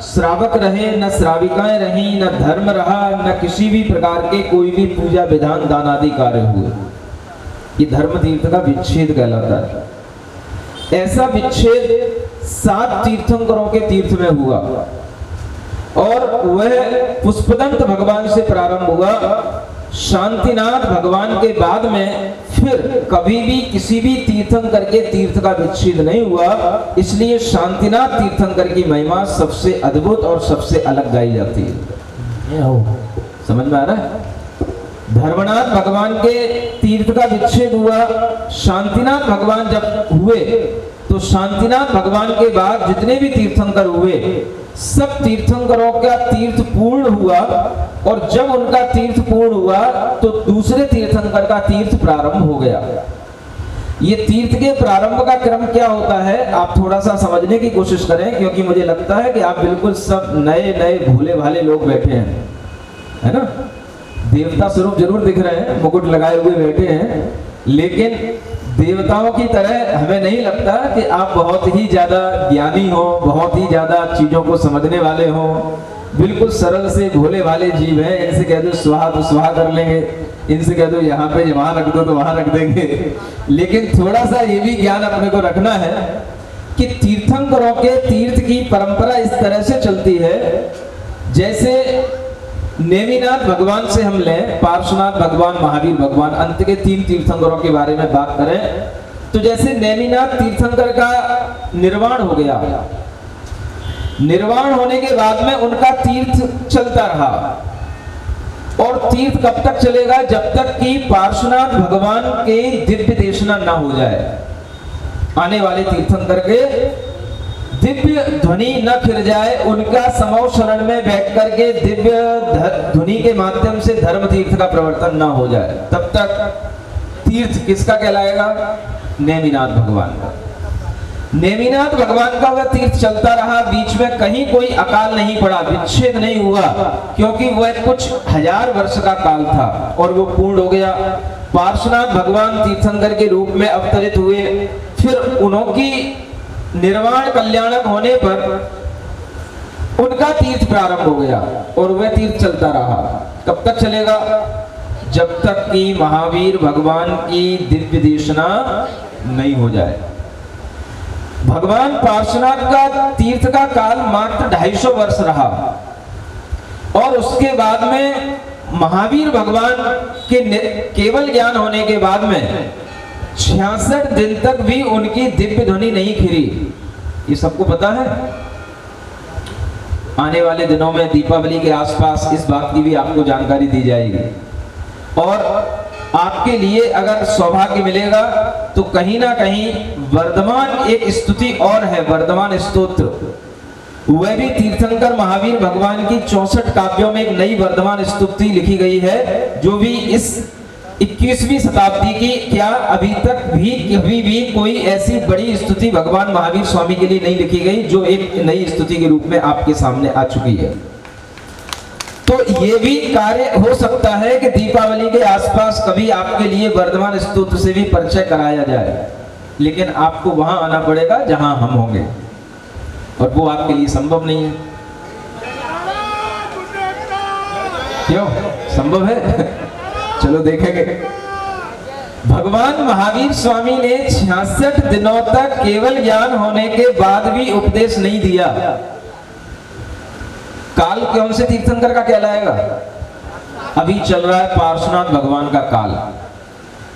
श्रावक रहे, न श्राविकाएं रही, न धर्म रहा, न किसी भी प्रकार के कोई भी पूजा विधान दान आदि कार्य हुए। ये धर्म तीर्थ का विच्छेद कहलाता है। ऐसा विच्छेद 7 तीर्थंकरों के तीर्थ में हुआ, और वह पुष्पदंत भगवान से प्रारंभ हुआ। शांतिनाथ भगवान के बाद में फिर कभी भी किसी भी तीर्थंकर के तीर्थ का विच्छेद नहीं हुआ। इसलिए शांतिनाथ तीर्थंकर की महिमा सबसे अद्भुत और सबसे अलग गाई जाती है। समझ में आ रहा है? धर्मनाथ भगवान के तीर्थ का विच्छेद हुआ, शांतिनाथ भगवान जब हुए तो शांतिनाथ भगवान के बाद जितने भी तीर्थंकर हुए सब तीर्थंकरों का तीर्थ पूर्ण हुआ। और जब उनका तीर्थ पूर्ण हुआ तो दूसरे तीर्थंकर का तीर्थ प्रारंभ हो गया। ये तीर्थ के प्रारंभ का क्रम क्या होता है आप थोड़ा सा समझने की कोशिश करें, क्योंकि मुझे लगता है कि आप बिल्कुल सब नए नए भोले भाले लोग बैठे हैं, है ना। देवता स्वरूप जरूर दिख रहे हैं, मुकुट लगाए हुए बैठे हैं, लेकिन देवताओं की तरह हमें नहीं लगता कि आप बहुत ही ज्यादा ज्ञानी हो, बहुत ही ज्यादा चीजों को समझने वाले हो। बिल्कुल सरल से भोले भाले जीव हैं। इनसे कह दो स्वाहा तो स्वाहा कर लेंगे, इनसे कह दो यहाँ पे वहां रख दो तो वहां रख देंगे। लेकिन थोड़ा सा ये भी ज्ञान अपने को रखना है कि तीर्थंकरों के तीर्थ की परंपरा इस तरह से चलती है, जैसे नेमिनाथ भगवान से हम लें, पार्श्वनाथ भगवान, महावीर भगवान, अंत के 3 तीर्थंकरों के बारे में बात करें तो जैसे नेमिनाथ तीर्थंकर का निर्वाण हो गया, निर्वाण होने के बाद में उनका तीर्थ चलता रहा। और तीर्थ कब तक चलेगा? जब तक कि पार्श्वनाथ भगवान के दिव्य देशना ना हो जाए, आने वाले तीर्थंकर के दिव्य ध्वनि न फिर जाए, उनका समौ शरण में बैठ करके दिव्य ध्वनि के माध्यम से धर्म तीर्थ का प्रवर्तन न हो जाए, तब तक तीर्थ किसका कहलाएगा? नेमिनाथ भगवान का। नेमिनाथ भगवान का वह तीर्थ चलता रहा, बीच में कहीं कोई अकाल नहीं पड़ा, विच्छेद नहीं हुआ, क्योंकि वह कुछ 1000 वर्ष का काल था और वो पूर्ण हो गया। पार्श्वनाथ भगवान तीर्थंकर के रूप में अवतरित हुए, फिर उनकी निर्वाण कल्याणक होने पर उनका तीर्थ प्रारंभ हो गया और वह तीर्थ चलता रहा। कब तक चलेगा? जब तक कि महावीर भगवान की दिव्य देशना नहीं हो जाए। भगवान पार्श्वनाथ का तीर्थ का काल मात्र 250 वर्ष रहा और उसके बाद में महावीर भगवान के केवल ज्ञान होने के बाद में 66 दिन तक भी उनकी दिव्य ध्वनि नहीं खिरी। ये सबको पता है। आने वाले दिनों में दीपावली के आसपास इस बात की भी आपको जानकारी दी जाएगी। और आपके लिए अगर सौभाग्य मिलेगा तो कहीं ना कहीं वर्धमान एक स्तुति और है, वर्धमान स्तोत्र, वह भी तीर्थंकर महावीर भगवान की 64 काव्यों में एक नई वर्धमान स्तुति लिखी गई है, जो भी इस 21वीं शताब्दी की, क्या अभी तक भी कभी भी कोई ऐसी बड़ी स्तुति भगवान महावीर स्वामी के लिए नहीं लिखी गई, जो एक नई स्तुति के रूप में आपके सामने आ चुकी है। तो ये भी कार्य हो सकता है कि दीपावली के आसपास कभी आपके लिए वर्धमान स्तोत्र से भी परिचय कराया जाए, लेकिन आपको वहां आना पड़ेगा जहां हम होंगे, और वो आपके लिए संभव नहीं है। क्यों? संभव है? चलो देखेंगे। भगवान महावीर स्वामी ने 66 दिनों तक केवल ज्ञान होने के बाद भी उपदेश नहीं दिया। काल कौन से तीर्थंकर का कहलाएगा? अभी चल रहा है पार्श्वनाथ भगवान का काल।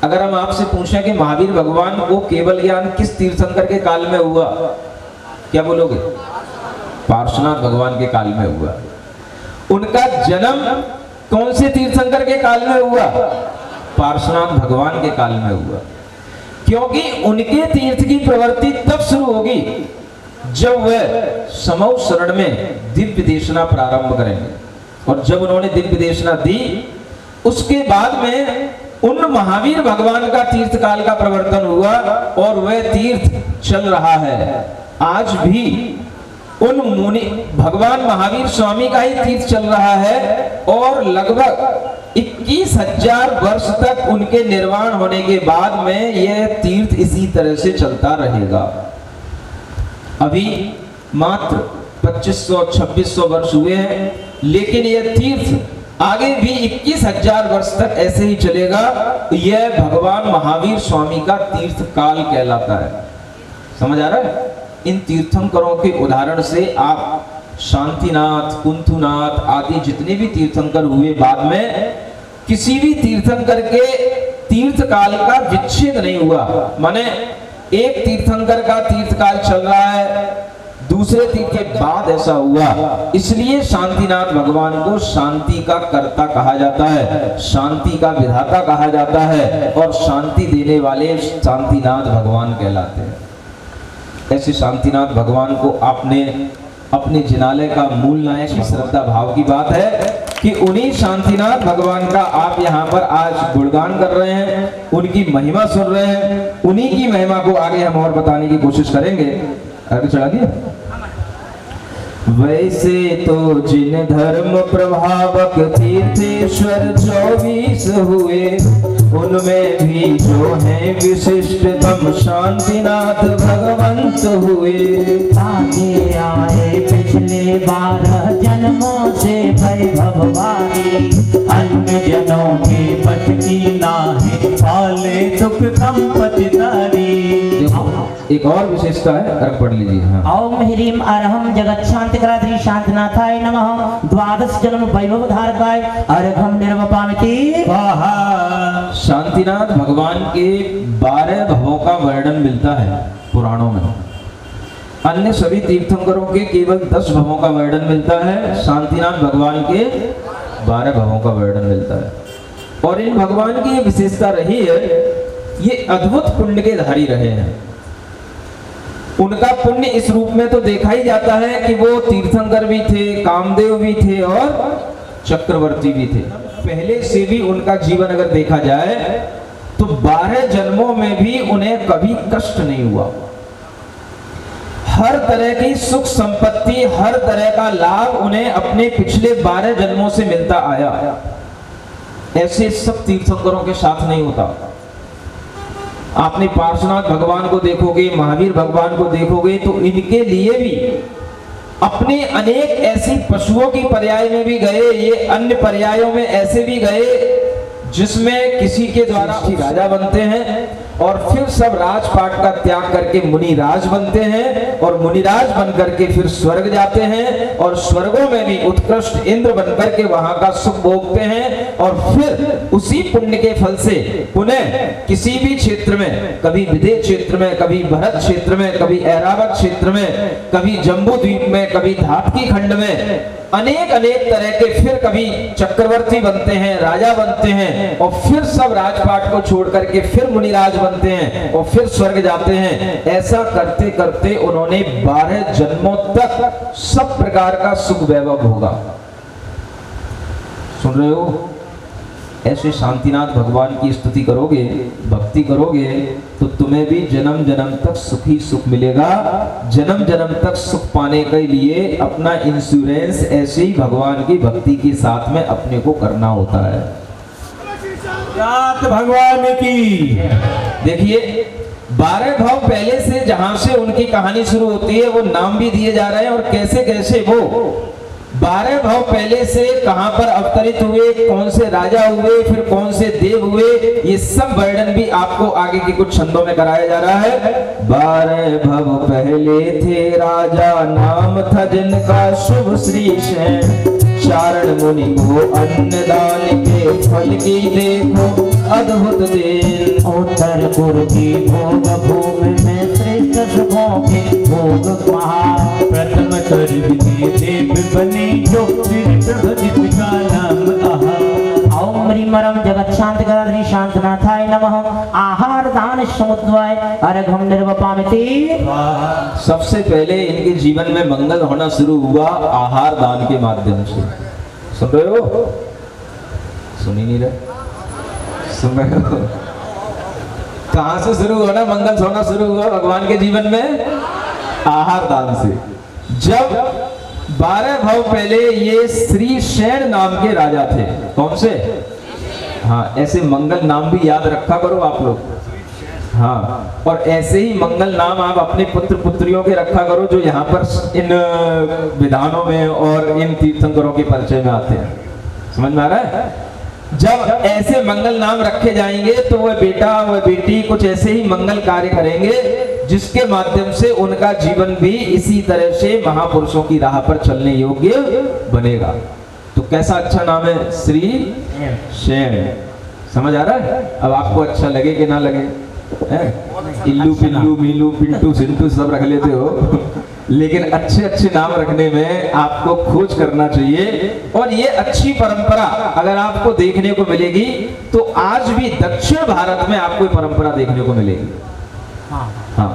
अगर हम आपसे पूछें कि महावीर भगवान को केवल ज्ञान किस तीर्थंकर के काल में हुआ, क्या बोलोगे? पार्श्वनाथ भगवान के काल में हुआ। उनका जन्म कौन से तीर्थंकर के काल में हुआ? पार्श्वनाथ भगवान के काल में हुआ, क्योंकि उनके तीर्थ की प्रवृत्ति तब शुरू होगी जब वह समौ शरण में दिव्य देशना प्रारंभ करेंगे। और जब उन्होंने दिव्य देशना दी, उसके बाद में उन महावीर भगवान का तीर्थ काल का प्रवर्तन हुआ और वह तीर्थ चल रहा है। आज भी उन मुनि भगवान महावीर स्वामी का ही तीर्थ चल रहा है और लगभग 21,000 वर्ष तक उनके निर्वाण होने के बाद में यह तीर्थ इसी तरह से चलता रहेगा। अभी मात्र 2500-2600 वर्ष हुए हैं, लेकिन यह तीर्थ आगे भी 21,000 वर्ष तक ऐसे ही चलेगा। यह भगवान महावीर स्वामी का तीर्थ काल कहलाता है। समझ आ रहा है? इन तीर्थंकरों के उदाहरण से आप शांतिनाथ, कुंथुनाथ आदि जितने भी तीर्थंकर हुए, बाद में किसी भी तीर्थंकर के तीर्थ काल का विच्छेद नहीं हुआ। माने एक तीर्थंकर का तीर्थ काल चल रहा है, दूसरे तीर्थ के बाद ऐसा हुआ। इसलिए शांतिनाथ भगवान को शांति का कर्ता कहा जाता है, शांति का विधाता कहा जाता है, और शांति देने वाले शांतिनाथ भगवान कहलाते हैं। ऐसे शांतिनाथ भगवान को आपने अपने जिनालय का मूल नायक की श्रद्धा भाव की बात है कि उन्हीं शांतिनाथ भगवान का आप यहाँ पर आज गुणगान कर रहे हैं, उनकी महिमा सुन रहे हैं। उन्हीं की महिमा को आगे हम और बताने की कोशिश करेंगे। आगे चढ़ा दिया। वैसे तो जिन धर्म प्रभावक तीर्थेश्वर 24 हुए, उनमें भी जो है विशिष्टतम शांतिनाथ भगवंत हुए। आगे आए पिछले 12 जन्मों से वैभव वारी, अन्य जनों के पट की नाहे पाले सुख संपत्ति तारी। एक एक और विशेषता है, अर्घ पढ़ लीजिए। हाँ। ओम ह्रीम अरहम जगत शांति करात्री शांतिनाथाय नमः द्वादश जन्म वैभव धारकाय अर्घम निर्वपामिति। शांतिनाथ भगवान के 12 भवों का वर्णन मिलता है पुराणों में। अन्य सभी तीर्थंकरों के केवल 10 भवों का वर्णन मिलता है, शांतिनाथ भगवान के 12 भवों का वर्णन मिलता है। और इन भगवान की ये विशेषता रही है, ये अद्भुत पुण्य के धारी रहे हैं। उनका पुण्य इस रूप में तो देखा ही जाता है कि वो तीर्थंकर भी थे, कामदेव भी थे और चक्रवर्ती भी थे। पहले से भी उनका जीवन अगर देखा जाए तो 12 जन्मों में भी उन्हें कभी कष्ट नहीं हुआ। हर तरह की सुख संपत्ति, हर तरह का लाभ उन्हें अपने पिछले 12 जन्मों से मिलता आया। ऐसे सब तीर्थंकरों के साथ नहीं होता। आपने पार्श्वनाथ भगवान को देखोगे, महावीर भगवान को देखोगे तो इनके लिए भी अपने अनेक ऐसी पशुओं की पर्याय में भी गए, ये अन्य पर्यायों में ऐसे भी गए जिसमें किसी के द्वारा राजा बनते हैं और फिर सब राजपाट का त्याग करके मुनिराज बनते हैं और मुनिराज बन करके फिर स्वर्ग जाते हैं और स्वर्गों में भी उत्कृष्ट इंद्र बन करके वहां का सुख भोगते हैं और फिर उसी पुण्य के फल से पुनः किसी भी क्षेत्र में, कभी विदेह क्षेत्र में, कभी भरत क्षेत्र में, कभी ऐरावत क्षेत्र में, कभी जम्बू द्वीप में, कभी धातकी खंड में अनेक अनेक तरह के फिर कभी चक्रवर्ती बनते हैं, राजा बनते हैं और फिर सब राजपाट को छोड़ करके फिर मुनिराज बनते हैं और फिर स्वर्ग जाते हैं। ऐसा करते करते उन्होंने 12 जन्मों तक सब प्रकार का सुख वैभव होगा। सुन रहे हो? ऐसे शांतिनाथ भगवान की स्तुति करोगे, भक्ति करोगे तो तुम्हें भी जन्म जन्म तक सुखी सुख मिलेगा। जन्म जन्म तक सुख पाने के लिए अपना इंश्योरेंस ऐसे ही भगवान की भक्ति के साथ में अपने को करना होता है। नाथ भगवान की। देखिए 12 भाव पहले से जहां से उनकी कहानी शुरू होती है वो नाम भी दिए जा रहे हैं और कैसे कैसे वो 12 भाव पहले से कहां पर अवतरित हुए, कौन से राजा हुए, फिर कौन से देव हुए, ये सब वर्णन भी आपको आगे के कुछ छंदों में कराया जा रहा है। 12 भव पहले थे राजा, नाम था जिनका शुभ श्री सेन। चारण मुनि को अन्नदान के फल की देखो अद्भुत दिन। उत्तर पूर्व की भोग भूमि में श्रेष्ठ सुखों के भोग महा। प्रथम कर विधि देव बने जो जिसका नाम आहा। ओम ह्रीम अरहम जगत शांति करात्री शांतिनाथाय नमः आहार दान समुद्वय अर्घम निर्वपामिति। सबसे पहले इनके जीवन में मंगल होना शुरू हुआ आहार दान के माध्यम से। सुन रहे हो? सुन ही नहीं रहे? सुन रहे हो? कहां से शुरू होना मंगल होना शुरू हुआ भगवान के जीवन में? आहार दान से। जब 12 भाव पहले ये श्री सेन नाम के राजा थे। कौन से? हाँ, ऐसे मंगल नाम भी याद रखा करो आप लोग। हाँ, और ऐसे ही मंगल नाम आप अपने पुत्र पुत्रियों के रखा करो जो यहाँ पर इन विधानों में और इन तीर्थंकरों के परिचय में आते हैं। समझ में आ रहा है? जब ऐसे मंगल नाम रखे जाएंगे तो वह बेटा वह बेटी कुछ ऐसे ही मंगल कार्य करेंगे जिसके माध्यम से उनका जीवन भी इसी तरह से महापुरुषों की राह पर चलने योग्य बनेगा। तो कैसा अच्छा नाम है? श्री सेन। समझ आ रहा है? अब आपको अच्छा लगे कि ना लगे? इल्लू पिल्लू मीलू पिंटू सिंटू सब रख लेते हो लेकिन अच्छे अच्छे नाम रखने में आपको खोज करना चाहिए। और ये अच्छी परंपरा अगर आपको देखने को मिलेगी तो आज भी दक्षिण भारत में आपको परंपरा देखने को मिलेगी। हाँ,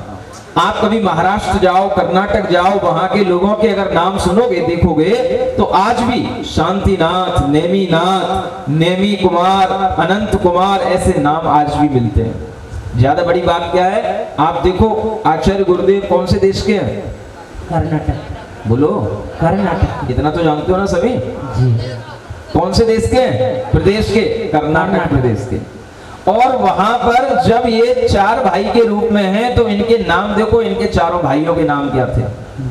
आप कभी महाराष्ट्र जाओ, कर्नाटक जाओ, वहां के लोगों के अगर नाम सुनोगे देखोगे तो आज भी शांतिनाथ, नेमीनाथ, नेमी कुमार, अनंत कुमार ऐसे नाम आज भी मिलते हैं। ज्यादा बड़ी बात क्या है? आप देखो आचार्य गुरुदेव कौन से देश के हैं? कर्नाटक। बोलो। कर्नाटक। इतना तो जानते हो ना सभी? जी। कौन से देश के? प्रदेश के, कर्नाटक प्रदेश के। और वहां पर जब ये 4 भाई के रूप में हैं तो इनके नाम देखो, इनके चारों भाइयों के नाम क्या थे?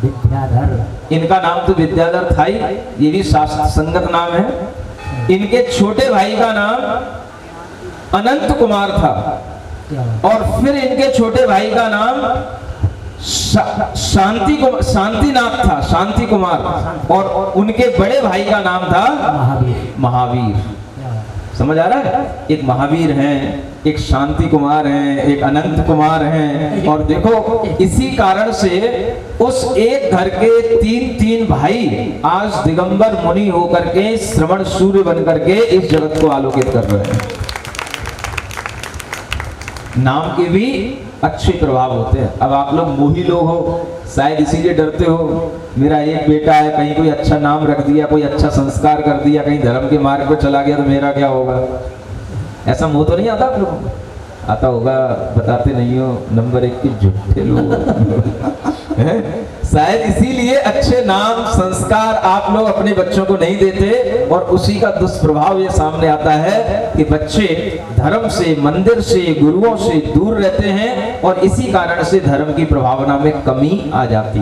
विद्याधर। इनका नाम तो विद्याधर था ही, ये भी शास्त्र संगत नाम है। इनके छोटे भाई का नाम अनंत कुमार था और फिर इनके छोटे भाई का नाम शांतिनाथ था, शांति कुमार, और उनके बड़े भाई का नाम था महावीर। समझ आ रहा है? एक महावीर हैं, एक शांति कुमार हैं, एक अनंत कुमार हैं। और देखो इसी कारण से उस एक घर के तीन भाई आज दिगंबर मुनि होकर के श्रवण सूर्य बन करके इस जगत को आलोकित कर रहे हैं। नाम के भी अच्छे प्रभाव होते हैं। अब आप लोग मोही लोग हो, शायद इसीलिए डरते हो, मेरा एक बेटा है, कहीं कोई अच्छा नाम रख दिया, कोई अच्छा संस्कार कर दिया, कहीं धर्म के मार्ग पर चला गया तो मेरा क्या होगा। ऐसा मोह तो नहीं आता आप लोग? आता होगा, बताते नहीं हो, नंबर 1 के झूठे लोग। शायद इसीलिए अच्छे नाम संस्कार आप लोग अपने बच्चों को नहीं देते, और उसी का दुष्प्रभाव ये सामने आता है कि बच्चे धर्म से, मंदिर से, गुरुओं से दूर रहते हैं, और इसी कारण से धर्म की प्रभावना में कमी आ जाती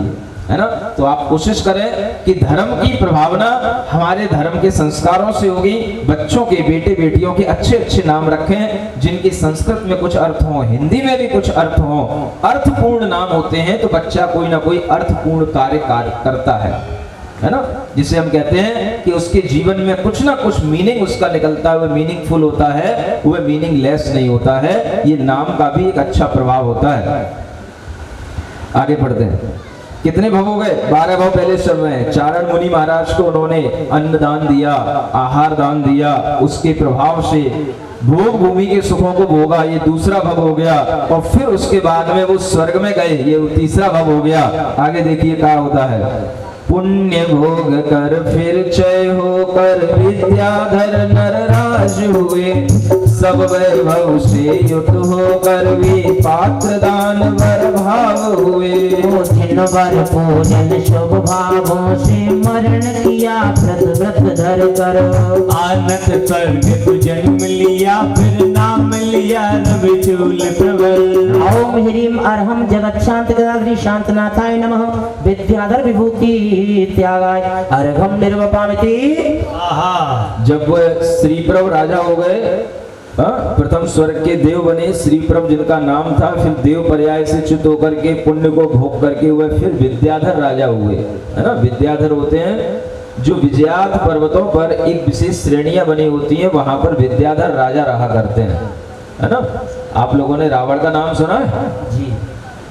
है ना। तो आप कोशिश करें कि धर्म की प्रभावना हमारे धर्म के संस्कारों से होगी। बच्चों के, बेटे बेटियों के अच्छे अच्छे नाम रखें, जिनकी संस्कृत में कुछ अर्थ हो, हिंदी में भी कुछ अर्थ हो। अर्थपूर्ण नाम होते हैं तो बच्चा कोई ना कोई अर्थपूर्ण कार्य करता है ना। जिसे हम कहते हैं कि उसके जीवन में कुछ ना कुछ मीनिंग उसका निकलता है, वह मीनिंगफुल होता है, वह मीनिंगलेस नहीं होता है। ये नाम का भी एक अच्छा प्रभाव होता है। आगे बढ़ते हैं। कितने भव हो गए? 12 भव पहले चल रहे हैं। चारण मुनि महाराज को उन्होंने अन्न दान दिया, आहार दान दिया, उसके प्रभाव से भोग भूमि के सुखों को भोगा, ये दूसरा भव हो गया। और फिर उसके बाद में वो स्वर्ग में गए, ये तीसरा भव हो गया। आगे देखिए क्या होता है। पुण्य भोग कर फिर चय होकर विद्याधर नरराज हुए, सब वैभव से युक्त होकर भी पात्र दान वर भाव हुए। वर पूजन शुभ भावों से मरण किया, व्रत धर कर आनंद स्वर्ग को जन्म लिया, फिर नाम लिया रविचूल प्रबल। ओम ह्रीम अर्हम जगत शांत गदाधरी शांतनाथाय नमः। विद्याधर विभूति त्यागाय अर्घम निर्वपामिति। जब वह श्री प्रभ राजा हो गए, प्रथम स्वर्ग के देव बने, श्री प्रभ जिनका नाम था, फिर देव पर्याय से च्युत होकर के पुण्य को भोग करके हुए फिर विद्याधर राजा हुए, है ना। विद्याधर होते हैं जो विजयात पर्वतों पर एक विशेष श्रेणियां बनी होती हैं, वहां पर विद्याधर राजा रहा करते हैं, है ना। आप लोगों ने रावण का नाम सुना है? जी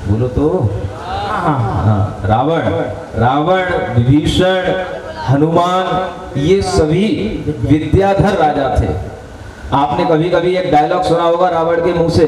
बोलो तो। हाँ, रावण, विभीषण, हनुमान, ये सभी विद्याधर राजा थे। आपने कभी कभी एक डायलॉग सुना होगा रावण के मुंह से,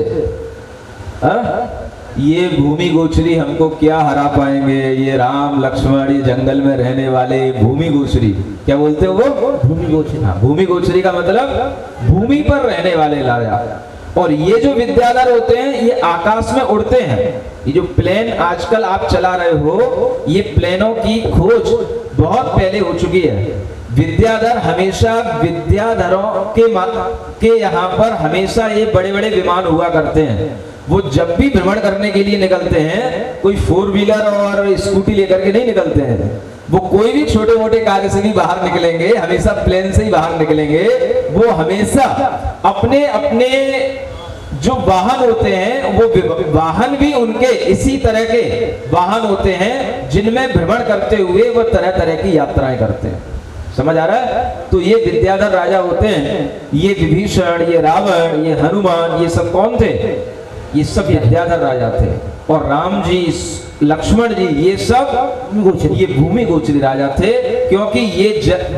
ये भूमि गोचरी हमको क्या हरा पाएंगे, ये राम लक्ष्मण ये जंगल में रहने वाले भूमि गोचरी, क्या बोलते हो वो? भूमि गोचरी। हाँ, भूमि गोचरी का मतलब भूमि पर रहने वाले राजा। और ये जो विद्याधर होते हैं ये आकाश में उड़ते हैं। ये जो प्लेन आजकल आप चला रहे हो, ये प्लेनों की खोज बहुत पहले हो चुकी है। विद्याधर हमेशा विद्याधरों के यहाँ पर हमेशा ये बड़े बड़े विमान हुआ करते हैं। वो जब भी भ्रमण करने के लिए निकलते हैं, कोई 4 व्हीलर और स्कूटी लेकर के नहीं निकलते हैं। वो कोई भी छोटे मोटे कार्य से भी बाहर निकलेंगे, हमेशा प्लेन से ही बाहर निकलेंगे। वो हमेशा अपने अपने जो वाहन होते हैं, वो वाहन भी उनके इसी तरह के वाहन होते हैं, जिनमें भ्रमण करते हुए वो तरह तरह की यात्राएं करते हैं। समझ आ रहा है? तो ये विद्याधर राजा होते हैं। ये विभीषण, ये रावण, ये हनुमान, ये सब कौन थे? ये सब विद्याधर राजा थे। और राम जी, लक्ष्मण जी, ये सब ये भूमि गोचरी राजा थे, क्योंकि ये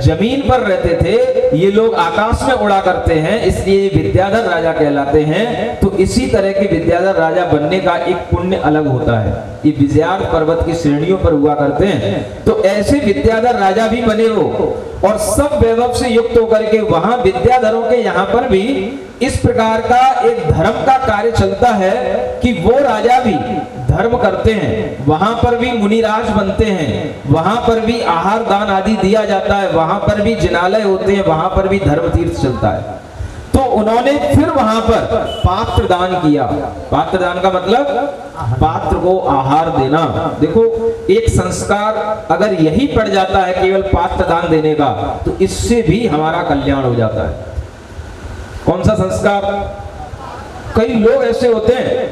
जमीन पर रहते थे, ये लोग आकाश में उड़ा करते हैं, इसलिए ये विद्याधर राजा कहलाते हैं। तो इसी तरह के विद्याधर राजा बनने का एक पुण्य अलग होता है। ये विजयात पर्वत की श्रेणियों पर हुआ करते हैं। तो ऐसे विद्याधर राजा भी बने हो, और सब वैभव से युक्त होकर के वहां विद्याधरों के यहाँ पर भी इस प्रकार का एक धर्म का कार्य चलता है कि वो राजा भी धर्म करते हैं, वहां पर भी मुनिराज बनते हैं, वहां पर भी आहार दान आदि दिया जाता है, वहां पर भी जिनालय होते हैं, वहां पर भी धर्म तीर्थ चलता है। तो उन्होंने फिर वहां पर पात्र दान किया। पात्र दान का मतलब पात्र को आहार देना। देखो, एक संस्कार अगर यही पड़ जाता है केवल पात्र दान देने का, तो इससे भी हमारा कल्याण हो जाता है। कौन सा संस्कार? कई लोग ऐसे होते हैं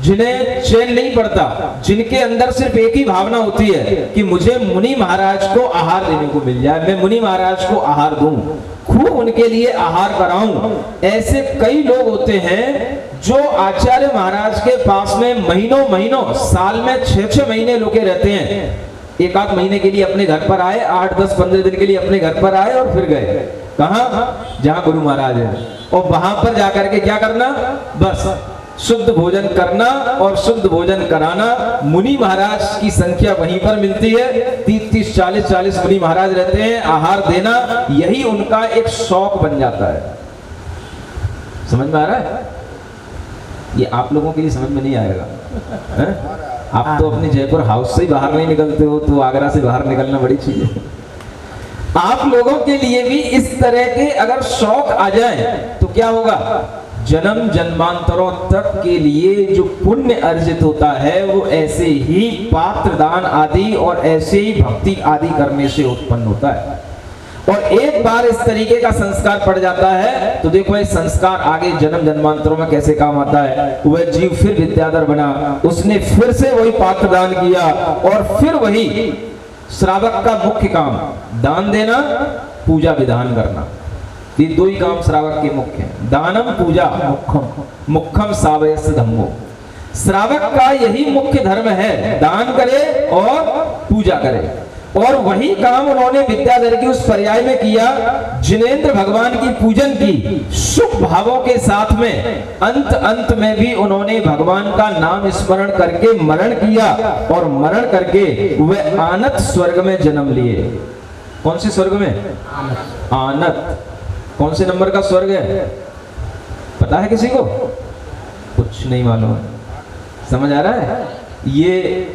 जिन्हें चैन नहीं पड़ता, जिनके अंदर सिर्फ एक ही भावना होती है कि मुझे मुनि महाराज को आहार देने को मिल जाए, मैं मुनि महाराज को आहार दूं, खूब उनके लिए आहार कराऊं। ऐसे कई लोग होते हैं जो आचार्य महाराज के पास में महीनों महीनों, साल में 6-6 महीने रुके रहते हैं। एक आध महीने के लिए अपने घर पर आए, 8, 10, 15 दिन के लिए अपने घर पर आए और फिर गए कहाँ, जहां गुरु महाराज है, और वहां पर जाकर के क्या करना, बस शुद्ध भोजन करना और शुद्ध भोजन कराना। मुनि महाराज की संख्या वहीं पर मिलती है, 30-30, 40-40 मुनि महाराज रहते हैं। आहार देना यही उनका एक शौक बन जाता है। समझ में आ रहा है? ये आप लोगों के लिए समझ में नहीं आएगा है? आप तो अपने जयपुर हाउस से ही बाहर नहीं निकलते हो, तो आगरा से बाहर निकलना बड़ी चीज है। आप लोगों के लिए भी इस तरह के अगर शौक आ जाए तो क्या होगा, जन्म जन्मांतरों तक के लिए जो पुण्य अर्जित होता है वो ऐसे ही पात्र दान आदि और ऐसे ही भक्ति आदि करने से उत्पन्न होता है। और एक बार इस तरीके का संस्कार पड़ जाता है तो देखो ये संस्कार आगे जन्म जन्मांतरों में कैसे काम आता है। वह जीव फिर विद्याधर बना, उसने फिर से वही पात्र दान किया और फिर वही श्रावक का मुख्य काम दान देना, पूजा विधान करना। ये दो ही काम श्रावक के मुख्य हैं, दानम पूजा मुख्यम सावयस धम्मो। श्रावक का यही मुख्य धर्म है, दान करे और पूजा करे। और वही काम उन्होंने विद्याधर की उस पर्याय में किया। जिनेंद्र भगवान की पूजन की शुभ भावों के साथ में अंत में भी उन्होंने भगवान का नाम स्मरण करके मरण किया और मरण करके वे आनत स्वर्ग में जन्म लिए। कौन से स्वर्ग में? आनत। कौन से नंबर का स्वर्ग है पता है किसी को? कुछ नहीं मालूम। समझ आ रहा है? ये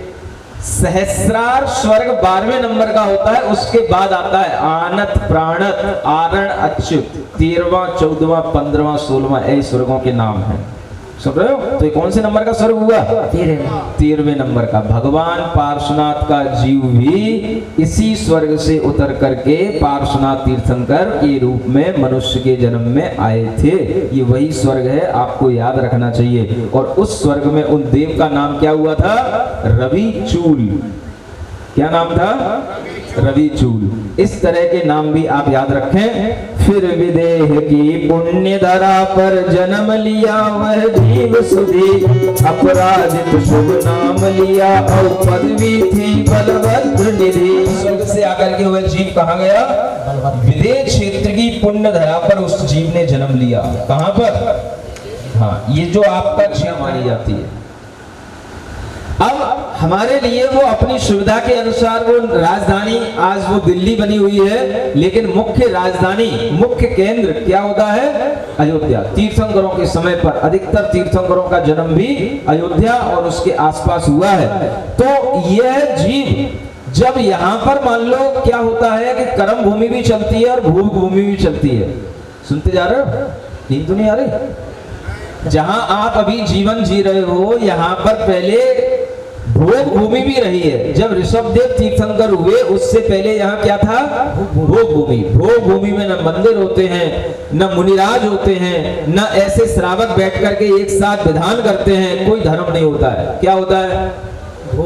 सहस्रार स्वर्ग 12वें नंबर का होता है, उसके बाद आता है आनत, प्राणत, आरण, अच्युत। 13वां, 14वां, 15वां, 16वां ऐसे स्वर्गों के नाम हैं। सुन रहे हो? तो ये कौन से नंबर का स्वर्ग हुआ? 13वें नंबर का। भगवान पार्श्वनाथ का जीव भी इसी स्वर्ग से उतर करके पार्श्वनाथ तीर्थंकर के रूप में मनुष्य के जन्म में आए थे। ये वही स्वर्ग है, आपको याद रखना चाहिए। और उस स्वर्ग में उन देव का नाम क्या हुआ था? रविचूल। क्या नाम था? रविचूल। इस तरह के नाम भी आप याद रखें। फिर विदेह की पुण्य धरा पर जन्म लिया वह जीव सुधी, अपराजित शुभ नाम लिया और पदवी थी बलभद्र निधि। स्वर्ग से आकर के वह जीव कहाँ गया? विदेह क्षेत्र की पुण्य धरा पर उस जीव ने जन्म लिया। कहाँ पर? हाँ, ये जो आपका जीव मानी जाती है। अब हमारे लिए वो अपनी सुविधा के अनुसार वो राजधानी, आज वो दिल्ली बनी हुई है, लेकिन मुख्य राजधानी, मुख्य केंद्र क्या होता है? अयोध्या। तीर्थंकरों के समय पर अधिकतर तीर्थंकरों का जन्म भी अयोध्या और उसके आसपास हुआ है। तो यह जीव जब यहाँ पर मान लो क्या होता है कि कर्म भूमि भी चलती है और भोग भूमि भी चलती है। सुनते जा रहे हो? नींद तो नहीं आ रही? जहां आप अभी जीवन जी रहे हो यहाँ पर पहले भोग भूमि भी रही है। जब ऋषभदेव तीर्थंकर हुए उससे पहले यहाँ क्या था? भोग भूमि। भोग भूमि में न मंदिर होते हैं, न मुनिराज होते हैं, न ऐसे श्रावक बैठ करके एक साथ विधान करते हैं। कोई धर्म नहीं होता है। क्या होता है?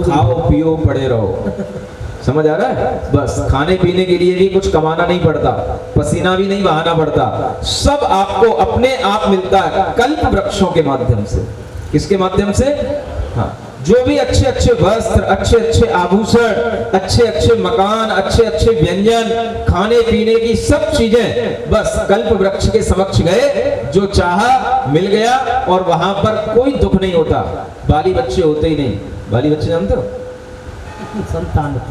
खाओ पियो पड़े रहो। समझ आ रहा है? बस खाने पीने के लिए भी कुछ कमाना नहीं पड़ता, पसीना भी नहीं बहाना पड़ता, सब आपको अपने आप मिलता है कल्प वृक्षों के माध्यम से। किसके माध्यम से? हाँ, जो भी अच्छे अच्छे वस्त्र, अच्छे अच्छे आभूषण, अच्छे अच्छे मकान, अच्छे अच्छे व्यंजन, खाने पीने की सब चीजें बस कल्प वृक्ष के समक्ष गए, जो चाहा मिल गया और वहां पर कोई दुख नहीं होता। बाली बच्चे होते ही नहीं। बाली बच्चे जानते हो? संतान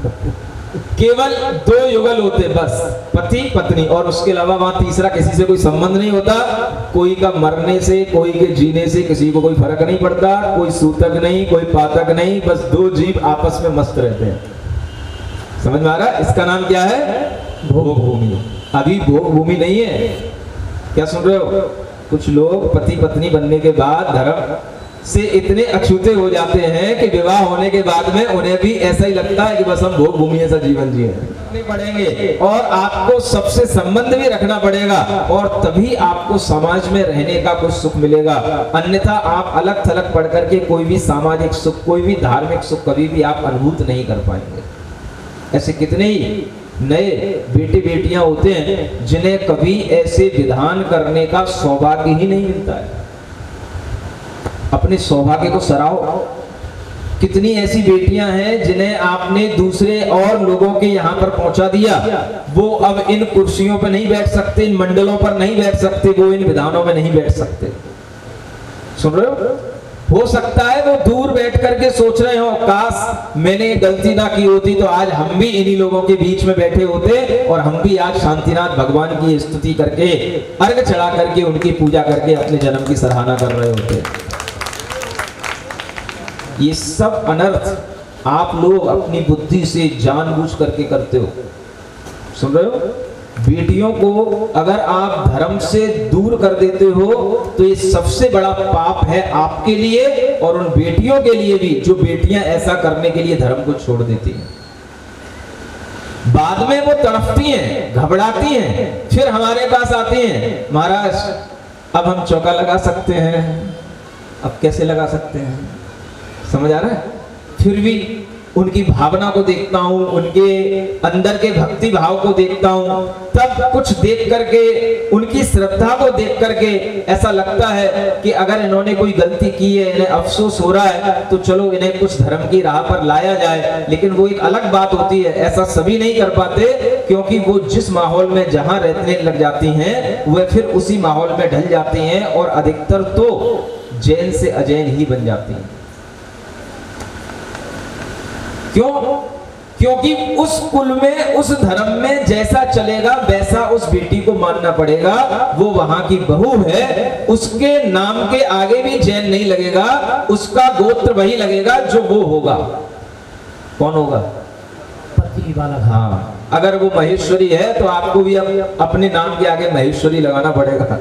केवल 2 युगल होते बस, पति पत्नी, और उसके अलावा वहां तीसरा किसी से कोई संबंध नहीं होता। कोई का मरने से, कोई के जीने से किसी को कोई फर्क नहीं पड़ता। कोई सूतक नहीं, कोई पातक नहीं, बस 2 जीव आपस में मस्त रहते हैं। समझ में आ रहा है? इसका नाम क्या है? भोग भूमि। अभी भोग भूमि नहीं है। क्या सुन रहे हो? कुछ लोग पति पत्नी बनने के बाद धर्म से इतने अछूते हो जाते हैं कि विवाह होने के बाद में उन्हें भी ऐसा ही लगता है कि बस हम भोग भूमि ऐसा जीवन जिए। रखने पड़ेंगे और आपको सबसे संबंध भी रखना पड़ेगा और तभी आपको समाज में रहने का कुछ सुख मिलेगा। अन्यथा आप अलग थलग पढ़ करके कोई भी सामाजिक सुख, कोई भी धार्मिक सुख कभी भी आप अनुभूत नहीं कर पाएंगे। ऐसे कितने ही नए बेटे बेटियां होते हैं जिन्हें कभी ऐसे विधान करने का सौभाग्य ही नहीं मिलता है। अपने सौभाग्य को सराहो। कितनी ऐसी बेटियां हैं जिन्हें आपने दूसरे और लोगों के यहाँ पर पहुंचा दिया, वो अब इन कुर्सियों पर नहीं बैठ सकते, इन मंडलों पर नहीं बैठ सकते, वो इन विधानों में नहीं बैठ सकते। सुन रहे हो सकता है वो दूर बैठ करके सोच रहे हो काश मैंने गलती ना की होती तो आज हम भी इन्हीं लोगों के बीच में बैठे होते और हम भी आज शांतिनाथ भगवान की स्तुति करके, अर्घ चढ़ा करके, उनकी पूजा करके अपने जन्म की सराहना कर रहे होते। ये सब अनर्थ आप लोग अपनी बुद्धि से जानबूझ करके करते हो। सुन रहे हो? बेटियों को अगर आप धर्म से दूर कर देते हो तो ये सबसे बड़ा पाप है आपके लिए और उन बेटियों के लिए भी जो बेटियां ऐसा करने के लिए धर्म को छोड़ देती हैं। बाद में वो तड़पती हैं, घबराती हैं, फिर हमारे पास आती हैं, महाराज अब हम चौका लगा सकते हैं। अब कैसे लगा सकते हैं? समझ आ रहा है? फिर भी उनकी भावना को देखता हूं, उनके अंदर के भक्ति भाव को देखता हूं, तब कुछ देख करके, उनकी श्रद्धा को देख करके ऐसा लगता है कि अगर इन्होंने कोई गलती की है, इन्हें अफसोस हो रहा है, तो चलो इन्हें कुछ धर्म की राह पर लाया जाए। लेकिन वो एक अलग बात होती है, ऐसा सभी नहीं कर पाते क्योंकि वो जिस माहौल में जहां रहने लग जाती हैं वह फिर उसी माहौल में ढल जाती हैं और अधिकतर तो जैन से अजैन ही बन जाती हैं। क्यों? क्योंकि उस कुल में, उस धर्म में जैसा चलेगा वैसा उस बेटी को मानना पड़ेगा। वो वहां की बहू है, उसके नाम के आगे भी जैन नहीं लगेगा, उसका गोत्र वही लगेगा जो वो होगा। कौन होगा? पति वाला। हाँ, अगर वो महेश्वरी है तो आपको भी अपने नाम के आगे महेश्वरी लगाना पड़ेगा।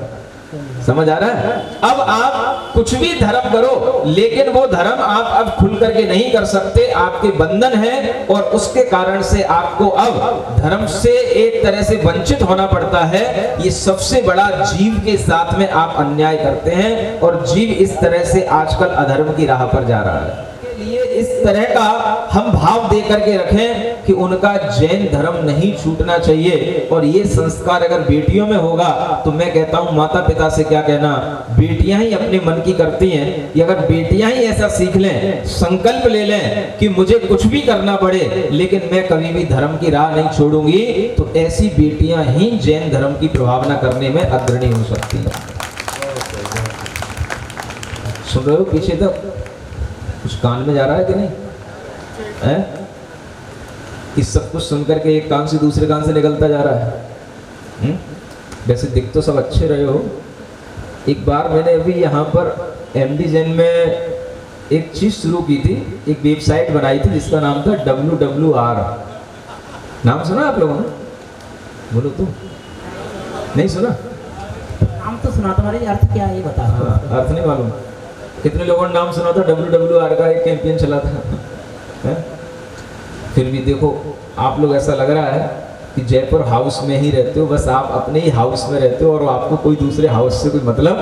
समझ आ रहा है? अब आप कुछ भी धर्म करो लेकिन वो धर्म आप अब खुल करके नहीं कर सकते, आपके बंधन है और उसके कारण से आपको अब धर्म से एक तरह से वंचित होना पड़ता है। ये सबसे बड़ा जीव के साथ में आप अन्याय करते हैं और जीव इस तरह से आजकल अधर्म की राह पर जा रहा है। लिए इस तरह का हम भाव दे करके रखें कि उनका जैन धर्म नहीं छूटना चाहिए। और ये संस्कार अगर बेटियों में होगा तो मैं कहता हूं माता पिता से क्या कहना, बेटियां ही अपने मन की करती हैं। ये अगर बेटियां ही ऐसा सीख लें, संकल्प ले लें कि मुझे कुछ भी करना पड़े लेकिन मैं कभी भी धर्म की राह नहीं छोड़ूंगी, तो ऐसी बेटियां ही जैन धर्म की प्रभावना करने में अग्रणी हो सकती हैं। सुन रहे हो? पीछे तक कुछ कान में जा रहा है कि नहीं है? इस सब कुछ सुनकर के एक कान से दूसरे कान से निकलता जा रहा है। वैसे दिख तो सब अच्छे रहे हो। एक बार मैंने अभी यहाँ पर एमडी जैन में एक चीज शुरू की थी, एक वेबसाइट बनाई थी जिसका नाम था WWR। नाम सुना आप लोगों ने? बोलो तो नहीं सुना? नाम तो सुना, तुम्हारे अर्थ क्या है ये बता। अर्थ नहीं मालूम? कितने लोगों ने नाम सुना था? WWR का एक कैंपेन चला था है? फिर भी देखो आप लोग, ऐसा लग रहा है कि जयपुर हाउस में ही रहते हो, बस आप अपने ही हाउस में रहते हो और आपको कोई दूसरे हाउस से कोई मतलब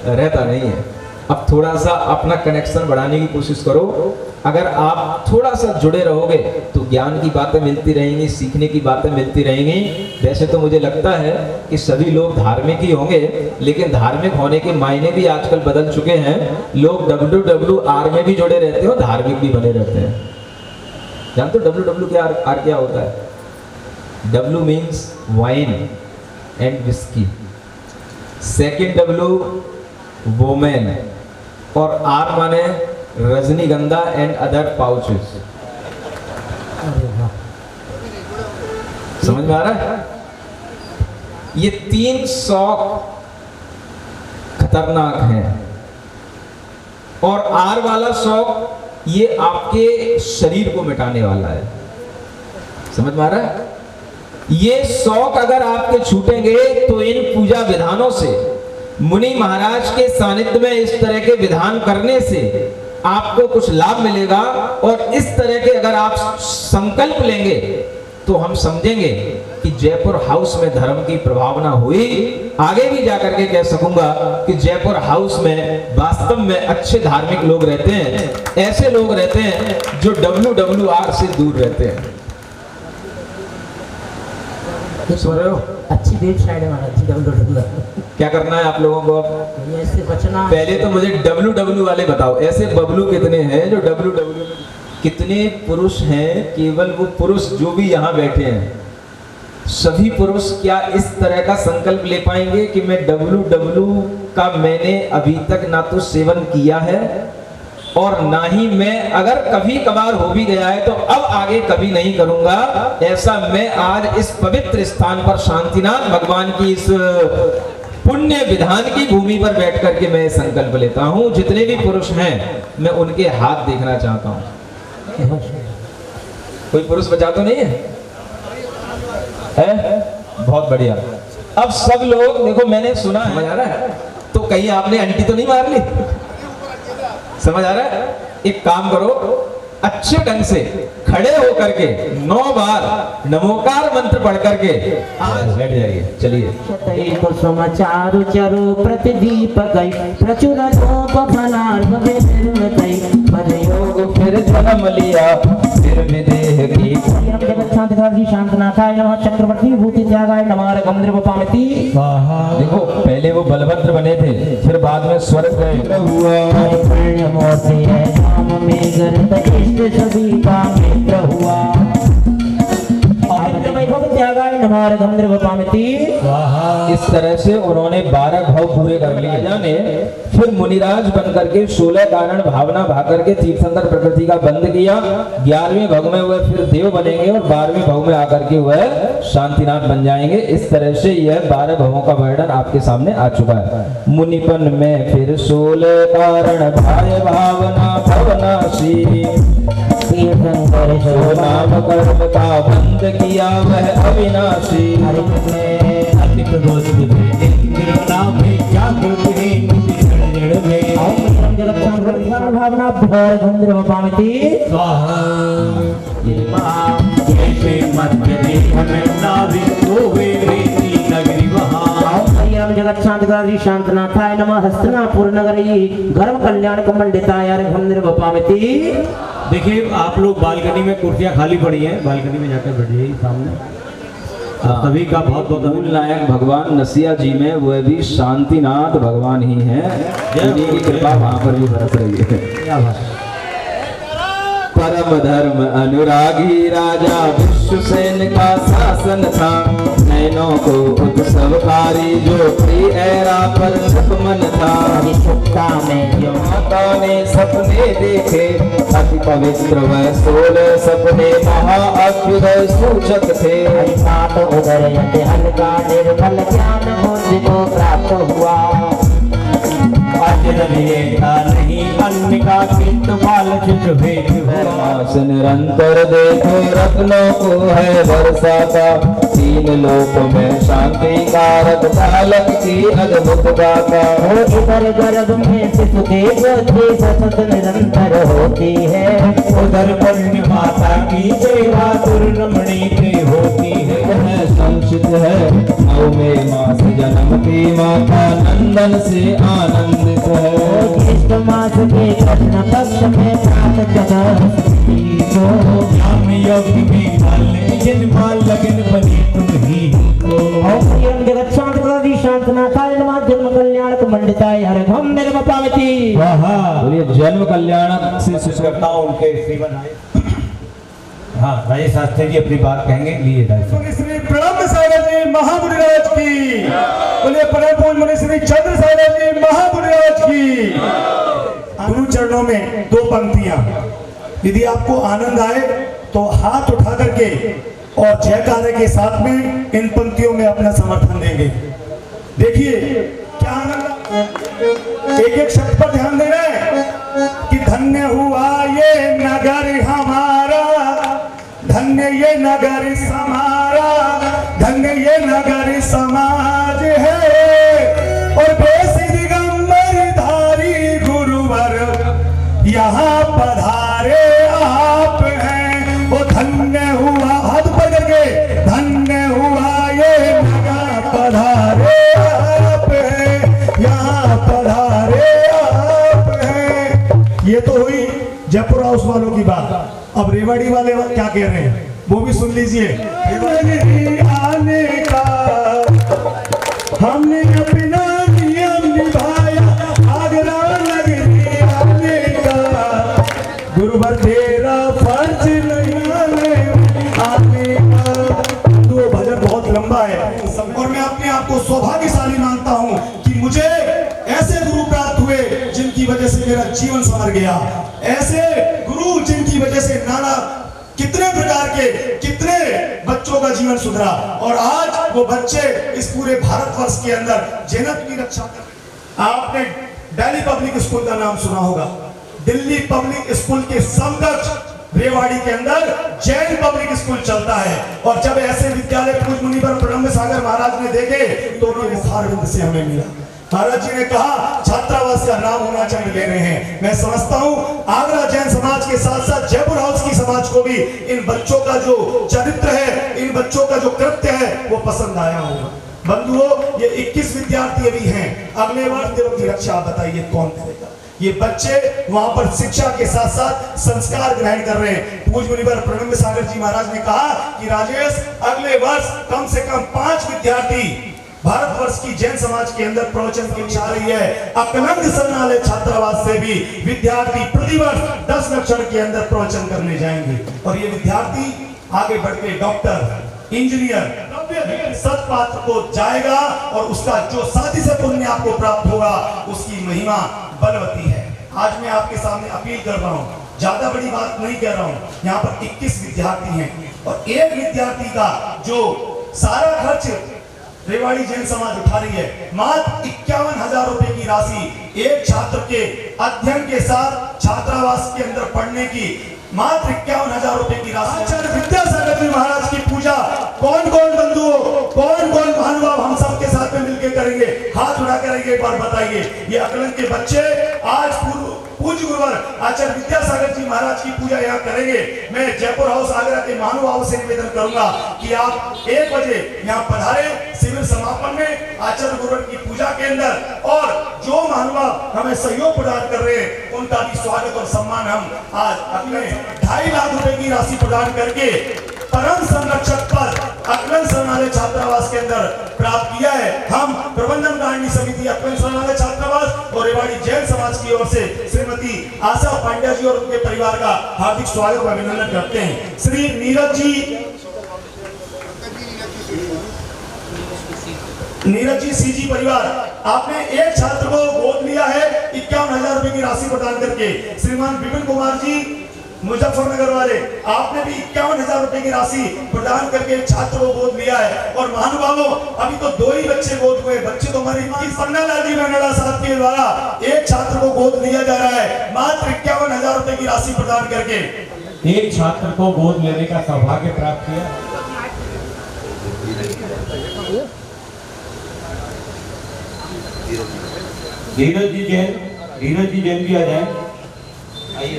रहता नहीं है। अब थोड़ा सा अपना कनेक्शन बढ़ाने की कोशिश करो। अगर आप थोड़ा सा जुड़े रहोगे तो ज्ञान की बातें मिलती रहेंगी, सीखने की बातें मिलती रहेंगी। वैसे तो मुझे लगता है कि सभी लोग धार्मिक ही होंगे, लेकिन धार्मिक होने के मायने भी आजकल बदल चुके हैं। लोग WWR में भी जुड़े रहते हो, धार्मिक भी बने रहते हैं। जानते हो WWR क्या होता है? W means wine and whisky, second W women और R माने रजनीगंधा एंड अदर पाउचेस। समझ में आ रहा है? ये 3 शौक खतरनाक हैं और R वाला शौक ये आपके शरीर को मिटाने वाला है। समझ में आ रहा है? ये शौक अगर आपके छूटेंगे तो इन पूजा विधानों से, मुनि महाराज के सानिध्य में इस तरह के विधान करने से आपको कुछ लाभ मिलेगा। और इस तरह के अगर आप संकल्प लेंगे तो हम समझेंगे कि जयपुर हाउस में धर्म की प्रभावना हुई। आगे भी जाकर के कह सकूंगा कि जयपुर हाउस में वास्तव में अच्छे धार्मिक लोग रहते हैं, ऐसे लोग रहते हैं जो WWR से दूर रहते हैं। सुन रहे हो? अच्छी वेबसाइट है महाराज जी WWW। क्या करना है आप लोगों को? इससे बचना। पहले तो मुझे WW वाले बताओ, ऐसे बबलू कितने हैं जो WW? कितने पुरुष हैं? केवल वो पुरुष जो भी यहाँ बैठे हैं, सभी पुरुष क्या इस तरह का संकल्प ले पाएंगे कि मैं WW का मैंने अभी तक ना तो सेवन किया है और ना ही मैं, अगर कभी कभार हो भी गया है तो अब आगे कभी नहीं करूंगा। ऐसा मैं आज इस पवित्र स्थान पर शांतिनाथ भगवान की इस पुण्य विधान की भूमि पर बैठ करके मैं संकल्प लेता हूं। जितने भी पुरुष हैं मैं उनके हाथ देखना चाहता हूं। कोई पुरुष बचा तो नहीं है? बहुत बढ़िया। अब सब लोग देखो, मैंने सुना है, समझ आ रहा है? तो कहीं आपने अंटी तो नहीं मार ली? समझ आ रहा है? एक काम करो, अच्छे ढंग से खड़े होकर के 9 बार नमोकार मंत्र पढ़ करके बैठ जाइए। चलिए। समाचारु चरु प्रतिदीप गई प्रचुर लोप फलार्भ विनिर्मतई पदयोग फिर जन्म लिया फिर विदेह की शांति शांतनाथाय नमः चक्रवर्ती भूति त्यागाय नमः गंधर्वपामिति। देखो, पहले वो बलभद्र बने थे, फिर बाद में स्वर्ग गए। पुण्य मूर्ति है नाम में गर्द इष्ट सभी का मित्र हुआ। त्यागाय नमः गंधर्वपामिति। इस तरह से उन्होंने 12 भाव पूरे कर लिए। राजा ने फिर मुनिराज बन करके 16 कारण भावना भा करके तीर्थंकर प्रकृति का बंद किया। 11वें भाव में वह फिर देव बनेंगे और 12वें भाव में आकर के वह शांतिनाथ बन जाएंगे। इस तरह से यह 12 भावों का वर्णन आपके सामने आ चुका है। मुनिपन में फिर 16 कारण भाय भावना भवनाशी तीर्थंकर जो नाम कर्म का बंद किया वह अविनाशी। भावना गंधर्वपामिति। जगत शांति शांतनाथाय नमः हस्तिनापुर नगरी गर्भ कल्याण कमंडिताय गंधर्वपामिति। देखिए, आप लोग बालकनी में कुर्सियां खाली पड़ी हैं, बालकनी में जाकर बैठिए सामने। सभी का बहुत बहुत मूल नायक भगवान नसिया जी में वह भी शांतिनाथ भगवान ही हैं। उन्हीं की कृपा वहां पर भी बरस रही है। परम धर्म अनुरागी राजा विश्वसेन का शासन था। नैनों को उत्सवकारी जो ऐरा पर मन था। सुक्ता में जो माता ने सपने देखे अति पवित्र वह 16 सपने महाअभ्युदय सूचक थे। सात उदर यते हल्का निर्मल ज्ञान मुझको प्राप्त हुआ। नहीं अन्न का किंत बालच जो भेद मास निरंतर देखो रत्नों को है वर्षा का। 3 लोक में शांति कारक बालक की अद्भुत गाथा। इधर गर्भ में शिशु की ज्योति सतत निरंतर होती है। उधर पुण्य माता की सेवा दुर्रमणी में होती है। संचित है 9वें मास जन्मती माता नंदन से आनंदित है। ज्येष्ठ मास के कृष्ण पक्ष में प्रात योगी में माल लगन बनी तुम ही जगत शांति शांतनाथाय नमः जन्म कल्याण मंडिताय हर गंधर्वपामिति। बोलिए जन्म कल्याण से करता हूं उनके सेवन आए। हाँ, राजेश शास्त्री जी अपनी बात कहेंगे। लिए श्री ब्रह्म सागर जी महामुनिराज की बोलिए। परम पूज्य मुनि श्री चंद्र सागर जी महामुनिराज की। गुरु चरणों में 2 पंक्तियां। यदि आपको आनंद आए तो हाथ उठा करके और जयकारे के साथ में इन पंक्तियों में अपना समर्थन देंगे। देखिए क्या आनंद। एक शब्द पर ध्यान दे रहे हैं कि धन्य हुआ ये नगर हमारा, धन्य ये नगर समारा, धन्य ये नगर समाज है। और बेसी दिगंबर धारी गुरुवर यहाँ पधारे आप हैं। वो धन्य हुआ, हाथ ऊपर करके अब रेवाड़ी वाले क्या कह रहे हैं वो भी सुन लीजिए। नगरी आने का हमने अपना नियम निभाया, आगरा नगरी आने का गुरुवर तेरा फर्ज नहीं आने का। तो भजन बहुत लंबा है और मैं अपने आप को सौभाग्यशाली मानता हूं कि मुझे ऐसे गुरु प्राप्त हुए जिनकी वजह से मेरा जीवन संवर गया, ऐसे गुरु जिनकी वजह से नाना कितने प्रकार के कितने बच्चों का जीवन सुधरा और आज वो बच्चे इस पूरे भारतवर्ष के अंदर जन्नत की रक्षा कर। आपने दिल्ली पब्लिक स्कूल का नाम सुना होगा। दिल्ली पब्लिक स्कूल के समकक्ष रेवाड़ी के अंदर जैन पब्लिक स्कूल चलता है और जब ऐसे विद्यालय पूज्य मुनिवर ब्रह्म सागर महाराज ने देखे तो उनके मुखारविंद से हमें मिला। महाराज जी ने कहा छात्रावास का नाम होना चाहिए ले रहे हैं। मैं समझता हूं आगरा जैन समाज के साथ साथ जयपुर हाउस की समाज को भी इन बच्चों का जो चरित्र है, इन बच्चों का जो कृत्य है वो पसंद आया होगा। बंधुओं, ये 21 विद्यार्थी अभी हैं, अगले वर्ष देवों की रक्षा आप बताइए कौन करेगा। ये बच्चे वहां पर शिक्षा के साथ साथ संस्कार ग्रहण कर रहे हैं। पूज्य मुनिवर प्रणम्य सागर जी महाराज ने कहा कि राजेश अगले वर्ष कम से कम 5 विद्यार्थी भारतवर्ष की जैन समाज के अंदर प्रवचन की इच्छा रही है। अकलंग शरणालय छात्रावास से भी विद्यार्थी प्रतिवर्ष 10 लक्षण के अंदर प्रवचन करने जाएंगे और ये विद्यार्थी आगे बढ़ के डॉक्टर, इंजीनियर, सत्पात्र को जाएगा और उसका जो साथी से पुण्य आपको प्राप्त होगा उसकी महिमा बलवती है। आज मैं आपके सामने अपील कर रहा हूँ, ज्यादा बड़ी बात नहीं कह रहा हूँ। यहाँ पर 21 विद्यार्थी हैं और एक विद्यार्थी का जो सारा खर्च रेवाड़ी जैन समाज उठा रही है, मात्र 51,000 रुपए की राशि एक छात्र के अध्ययन के साथ छात्रावास के अंदर पढ़ने की मात्र 51,000 रुपए की राशि। आचार्य विद्यासागर जी महाराज की पूजा कौन कौन बंधुओं, कौन कौन महानुभाव हम सबके साथ में मिलकर करेंगे? हाथ उठा करेंगे, एक बार बताइए। ये अकलन के बच्चे आज पूज्य गुरुवर आचार्य विद्यासागर जी महाराज की पूजा यहाँ करेंगे। मैं जयपुर हाउस आगरा के महानुभावों से निवेदन करूंगा कि आप 1 बजे यहाँ पधारे शिविर समापन में आचार्य गुरुवर की पूजा के अंदर, और जो महानुभाव हमें सहयोग प्रदान कर रहे हैं उनका भी स्वागत और सम्मान हम आज अपने 2.5 लाख रुपए की राशि प्रदान करके परम संरक्षक पद अकलन शरणालय छात्रावास के अंदर प्राप्त किया है। हम प्रबंधन कारिणी समिति अकलन शरणालय छात्रावास और रेवाड़ी जैन समाज की ओर से श्रीमती आशा पांड्या जी और उनके परिवार का हार्दिक स्वागत और अभिनंदन करते हैं। श्री नीरज जी सीजी परिवार, आपने एक छात्र को गोद लिया है 51,000 रुपए की राशि प्रदान करके। श्रीमान विपिन कुमार जी मुजफ्फरनगर वाले, आपने भी 51,000 रुपए की राशि प्रदान करके छात्र को गोद लिया है। और महानुभावों, अभी तो 2 ही बच्चे गोद हुए, बच्चे तो हमारे पन्नालाल जी मेहनड़ा साहब के द्वारा एक छात्र को गोद लिया जा रहा है मात्र 51,000 रुपए की राशि प्रदान करके। एक छात्र को गोद लेने का सौभाग्य प्राप्त किया। धीरज जी जैन भी आ जाए। आइए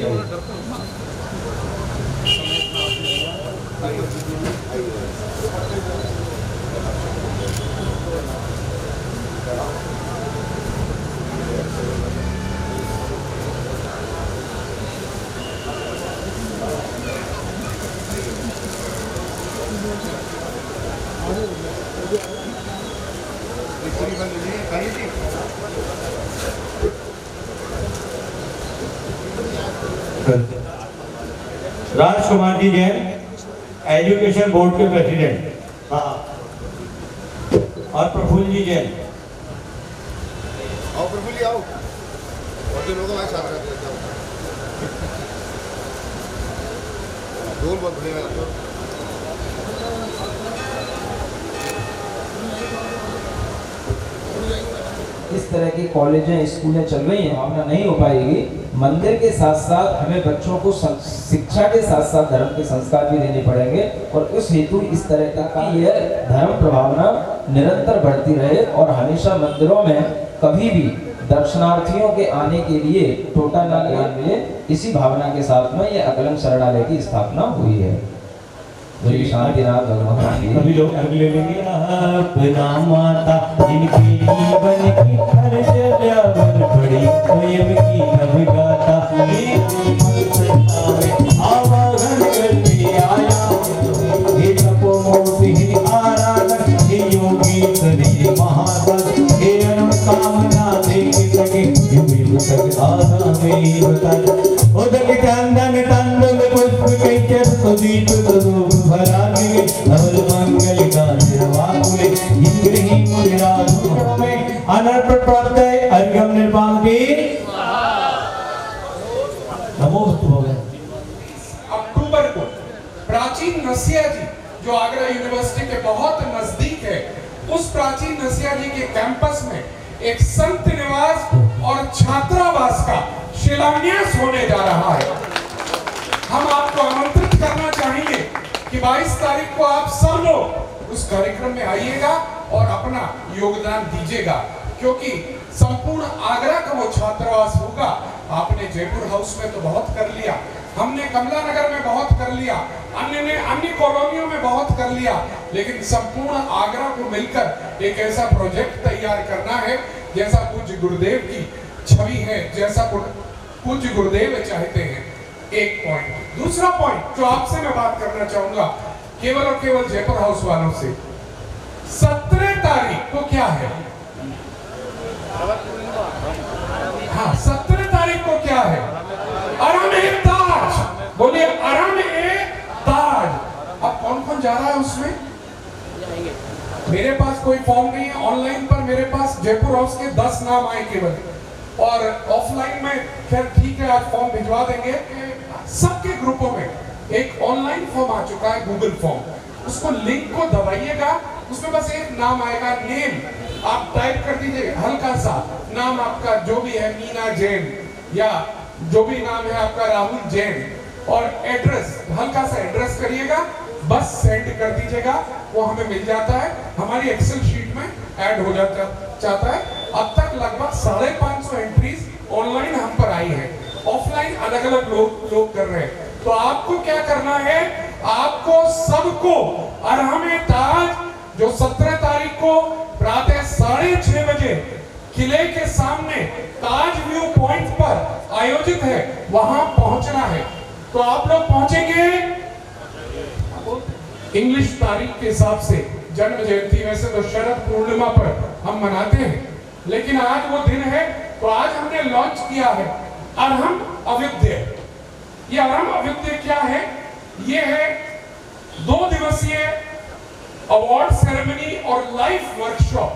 राजकुमार जी जैन, एजुकेशन बोर्ड के प्रेसिडेंट। और प्रफुल्ल जी जैन। आओ प्रफुल्ल जी, आओ। और जो लोग हमारे साथ रहते हैं ढोल बहुत बढ़िया। इस तरह की कॉलेजें स्कूलें चल रही हैं, भावना नहीं हो पाएगी। मंदिर के साथ साथ हमें बच्चों को शिक्षा के साथ साथ धर्म के संस्कार भी देने पड़ेंगे और उस हेतु इस तरह का यह धर्म प्रभावना निरंतर बढ़ती रहे और हमेशा मंदिरों में कभी भी दर्शनार्थियों के आने के लिए टोटा ना मिले, इसी भावना के साथ में यह अकलन शरणालय की स्थापना हुई है। शांतिनाथ भगवान सभी लोग अर्घ ले लेंगे। अपना माता जिनकी जीवन की हर जगह बड़ी स्वयं की नवगाता आवागन ना देख सके युग तक आना में बता उदक चंदन तंदन पुष्प कैचर सुदीप स्वरूप भरागे धवल मंगल का निर्वाकुले इंद्रही मुरादों में अनर्पण प्राप्तय अर्घ्यम निर्वाण की नमोस्तु भगवान। अक्टूबर को प्राचीन नसिया जी जो आगरा यूनिवर्सिटी के बहुत नजदीक है, उस प्राचीन नसिया जी के कैंपस में एक संत निवास और छात्रावास का शिलान्यास होने जा रहा है। हम आपको आमंत्रित करना चाहेंगे कि 22 तारीख को आप सब लोग उस कार्यक्रम में आइएगा और अपना योगदान दीजिएगा, क्योंकि संपूर्ण आगरा का वो छात्रावास होगा। आपने जयपुर हाउस में तो बहुत कर लिया, हमने कमला नगर में बहुत कर लिया, अन्य ने अन्य कॉलोनियों में बहुत कर लिया, लेकिन संपूर्ण आगरा को मिलकर एक ऐसा प्रोजेक्ट तैयार करना है जैसा पूज्य गुरुदेव की छवि है, जैसा पूज्य गुरुदेव चाहते हैं। एक पॉइंट। दूसरा पॉइंट जो आपसे मैं बात करना चाहूंगा, केवल और केवल जयपुर हाउस वालों से, 17 तारीख को क्या है? हाँ, 17 तारीख को क्या है? अरम-ए-ताज। बोलिए अरम-ए-ताज। अब कौन कौन जा रहा है उसमें? मेरे पास कोई फॉर्म नहीं है, ऑनलाइन पर मेरे पास जयपुर हाउस के 10 नाम आए केवल, और ऑफलाइन में खैर ठीक है आज फॉर्म भिजवा देंगे। सबके ग्रुपों में एक ऑनलाइन फॉर्म आ चुका है, गूगल फॉर्म, उसको लिंक को दबाइएगा, उसमें बस एक नाम आएगा, नेम आप टाइप कर दीजिए, हल्का सा नाम आपका जो भी है, मीना जैन या जो भी नाम है आपका राहुल जैन, और एड्रेस हल्का सा एड्रेस करिएगा, बस सेंड कर दीजिएगा, वो हमें मिल जाता है, हमारी एक्सेल शीट में ऐड हो जाता है। अब तक लगभग 550 एंट्रीज ऑनलाइन हम पर आई है, ऑफलाइन अलग अलग लोग कर रहे हैं। तो आपको क्या करना है, आपको सबको अरहम-ए-ताज जो 17 तारीख को प्रातः 6:30 बजे किले के सामने ताज व्यू पॉइंट पर आयोजित है, वहां पहुंचना है। तो आप लोग पहुंचेंगे इंग्लिश तारीख के हिसाब से, जन्म जयंती वैसे तो शरद पूर्णिमा पर हम मनाते हैं, लेकिन आज वो दिन है, तो आज हमने लॉन्च किया है अरहम अभ्युदय। ये अरहम अभ्युदय क्या है? ये है 2 दिवसीय अवार्ड सेरेमनी और live workshop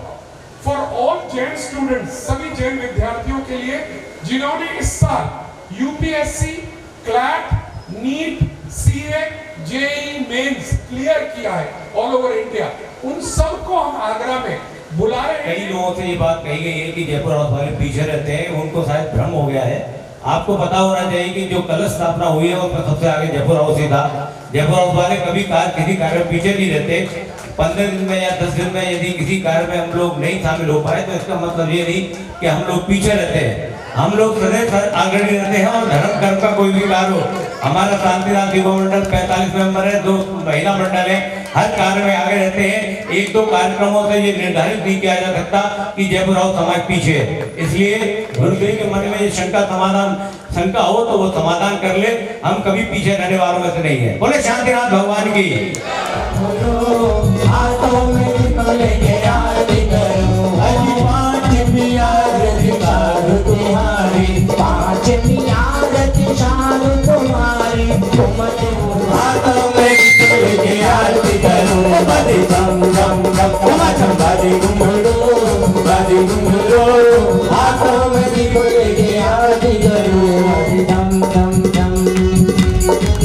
for all Jain students, सभी जैन विद्यार्थियों के लिए जिन्होंने इस साल UPSC, CLAT, NEET, CA, JEE mains clear किया है ऑल ओवर इंडिया, उन सबको हम आगरा में बुला रहे हैं। कई लोगों से ये बात कही गई है कि जयपुर हाउस वाले पीछे रहते हैं, उनको शायद भ्रम हो गया है। आपको पता होना चाहिए कि जो कलश स्थापना हुई है वो सबसे आगे जयपुर हाउस ही था। जयपुर हाउस वाले कभी किसी कार्य में पीछे नहीं रहते। 15 दिन में या 10 दिन में यदि किसी कार्य में हम लोग नहीं शामिल हो पाए तो इसका मतलब ये नहीं कि हम लोग पीछे रहते हैं। हम लोग सदैव आगे रहते हैं, और धर्म कर्म का कोई भी कार्य हो, हमारा शांतिनाथ युवा मंडल 45 मेंबर है, 2 महिला मंडल है, हर कार्य में आगे रहते हैं। 1-2 कार्यक्रमों से ये निर्धारित नहीं किया जा सकता कि जयपुर हाउस हमारे पीछे है। इसलिए गुरुदेव के मन में ये शंका हो तो वो समाधान कर ले, हम कभी पीछे रहने वालों में से नहीं है। बोले शांतिनाथ भगवान की।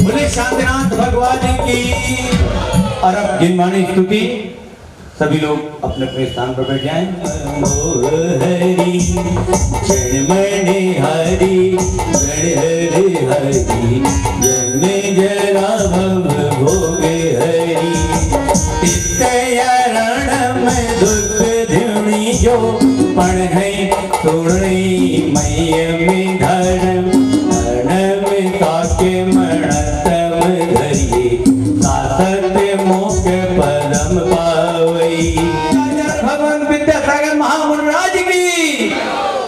बोले शांतिनाथ भगवान की। और अब जिनवाणी स्तुति, सभी लोग अपने अपने स्थान पर बैठ जाएं। हरि जनमणि हरि हरि हरि जन जरा भव भोगे हरि तितयरण में दुख धुनी जो पण है तुणी मैय में धर्म धर्म ताके मणतम धरिए सासत मुख पदम पावई। भगवान विद्यासागर महामुनिराज की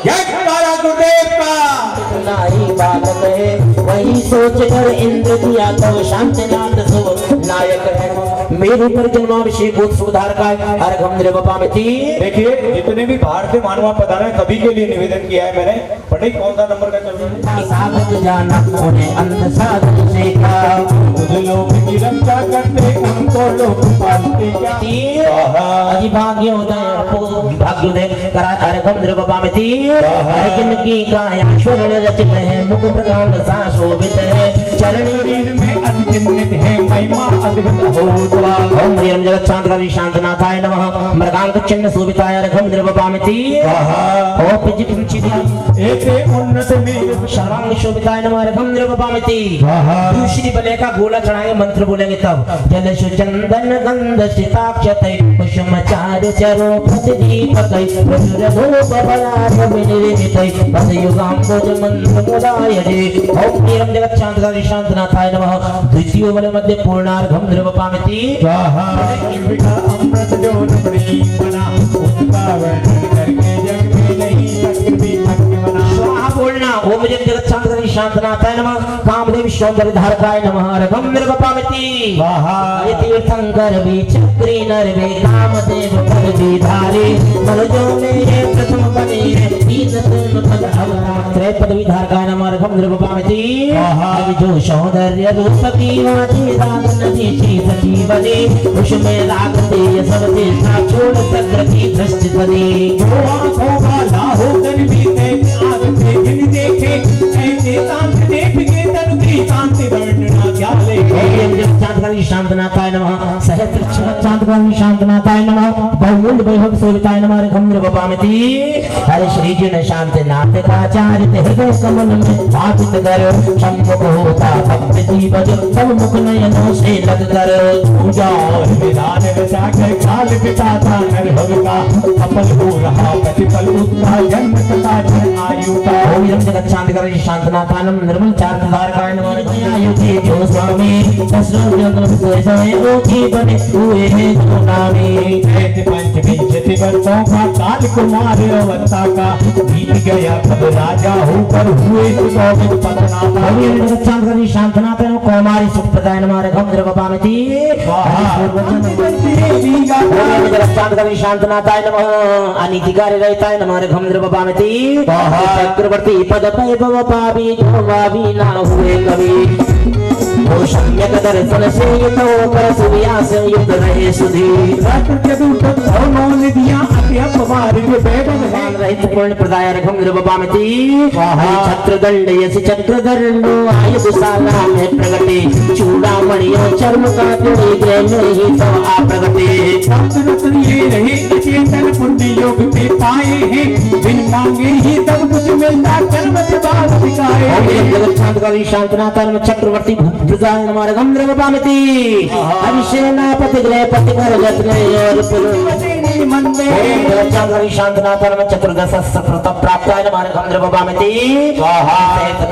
जयकारा गुरुदेव का। नारी बालक है वही सोच कर इंद्र दिया तो शांतिनाथ सो नायक है। मेरु पर जन्माभिषेक उत्सवधारकाय अर्घम निर्वपामिति। देखिए जितने भी बाहर से मानव पधारे हैं सभी के लिए निवेदन किया है मैंने। पढ़े कौन सा नंबर का चल रहा है? साधक जाना उन्हें अंध साधक से का लोग की रक्षा करते उनको लोग पालते क्या? भाग्योदय भाग्योदय करा अर्घम निर्वपामिति। जिनकी काया स्वर्ण रचित है मुख प्रकांड सा शोभित है चरणी में अतिचिन्नित है महिमा अद्भुत होता। ओम ह्रीं जगत शांतकारी शांतनाथाय नमः। मृगांक चिन्ह शोभिताय अर्घम निर्वपामिति। ओम पिजित ऐसे उन्नत में शरांग शोभिताय नमः अर्घम निर्वपामिति। दूसरी बले का गोला चढ़ाएंगे मंत्र बोलेंगे तब जल सुचंदन गंध सिताक्षतै कुसुम चारु चरो प्रतिदीपकै प्रचुर धूप पराग विनिर्मितै बस युगांबुज मंत्र मुदायते। ओम ह्रीं जगत शांतकारी शांतनाथाय नमः। द्वितीय बले मध्य पूर्णार्घम निर्वपामिति। अमृत जो नबड़ी बना उसका वर्णन करके जग में नहीं सकती स्वाहा बोलना। ओम ह्रीं जगत शांतकारी शांतनाथाय नमः। कामदेव सौंदर्य धारकाय नमः अर्घम निर्वपामिति। ये तीर्थंकर भी चक्री नरवे कामदेव पद विधारे मनोजो मेरे प्रथम बने पद अवतारे पद विधारकाय नमः अर्घम निर्वपामिति। जो सौंदर्य रूप की वाणी रागन नीची सची बने उसमें रागते सब देशा छोड़ प्रकृति दृष्टि बने। जो आंखों का लाहो तन बीते आग से गिन देखे ऐसे शांत देख के तन की शांति वर्णना क्या ले। शांतकारी शांतनाथाय नमः। सहस्र शांतकारी शांतनाथाय नमः। बहुमूल्य वैभव शोभिताय नमः अर्घम निर्वपामिति। हरे श्री जिन शांतनाथ का चारित हृदय कमल में स्थापित कर सम्मुख होता भक्त जीवन सब मुख नयनों से लग कर पूजा और विधान रचा कर काल पिता था नरभव का सफल हो रहा प्रतिफल उसका जन्म तथा जन आयु का। ओम ह्रीं जगत शांतकारी शांतनाथाय नमः। निर्मल चारितारकाय नमः। आयुधि जो स्वामी दशरथ से ओठी बने हुए हैं जो नामी। पंचविंशति वर्षों का काल कुमार अवस्था का बीत गया तब राजा होकर हुए गोविंद पद्मनाभ। ओम ह्रीं जगत शांतकारी शांतनाथाय नमः। कौमारी सुप्रदाय नमः अर्घम निर्वपामिति। शांतकारी शांतनाथाय नमः। अनितिकारी रहताय नमः अर्घम निर्वपामिति। चक्रवर्ती पद वैभव पावी जो वावी ना हुए कभी वो सम्यक दर्शन से युक्त होकर सुविया से युक्त रहे सुधीर। रहित पूर्ण प्रदाय अर्घम निर्वपामिति। छत्रदंड यस चक्रधरणो आयुधशाला में प्रगटे चूड़ामणियों चर्म का तुड़ी गृह में ही तो आ प्रगटे। चेतन पुण्य योग के पाए हैं बिन मांगे ही सब कुछ मिलता कर्म से बात दिखाए। जगत शांतकारी शांतनाथाय नमः। चक्रवर्ती भद्रजाय नमः अर्घम निर्वपामिति। अभिषेनापति गृहपति कर रत्न और शांतकारी शांतनाथाय नमः। चतुर्दश प्रताप प्राप्ताय नमः अर्घम निर्वपामिति।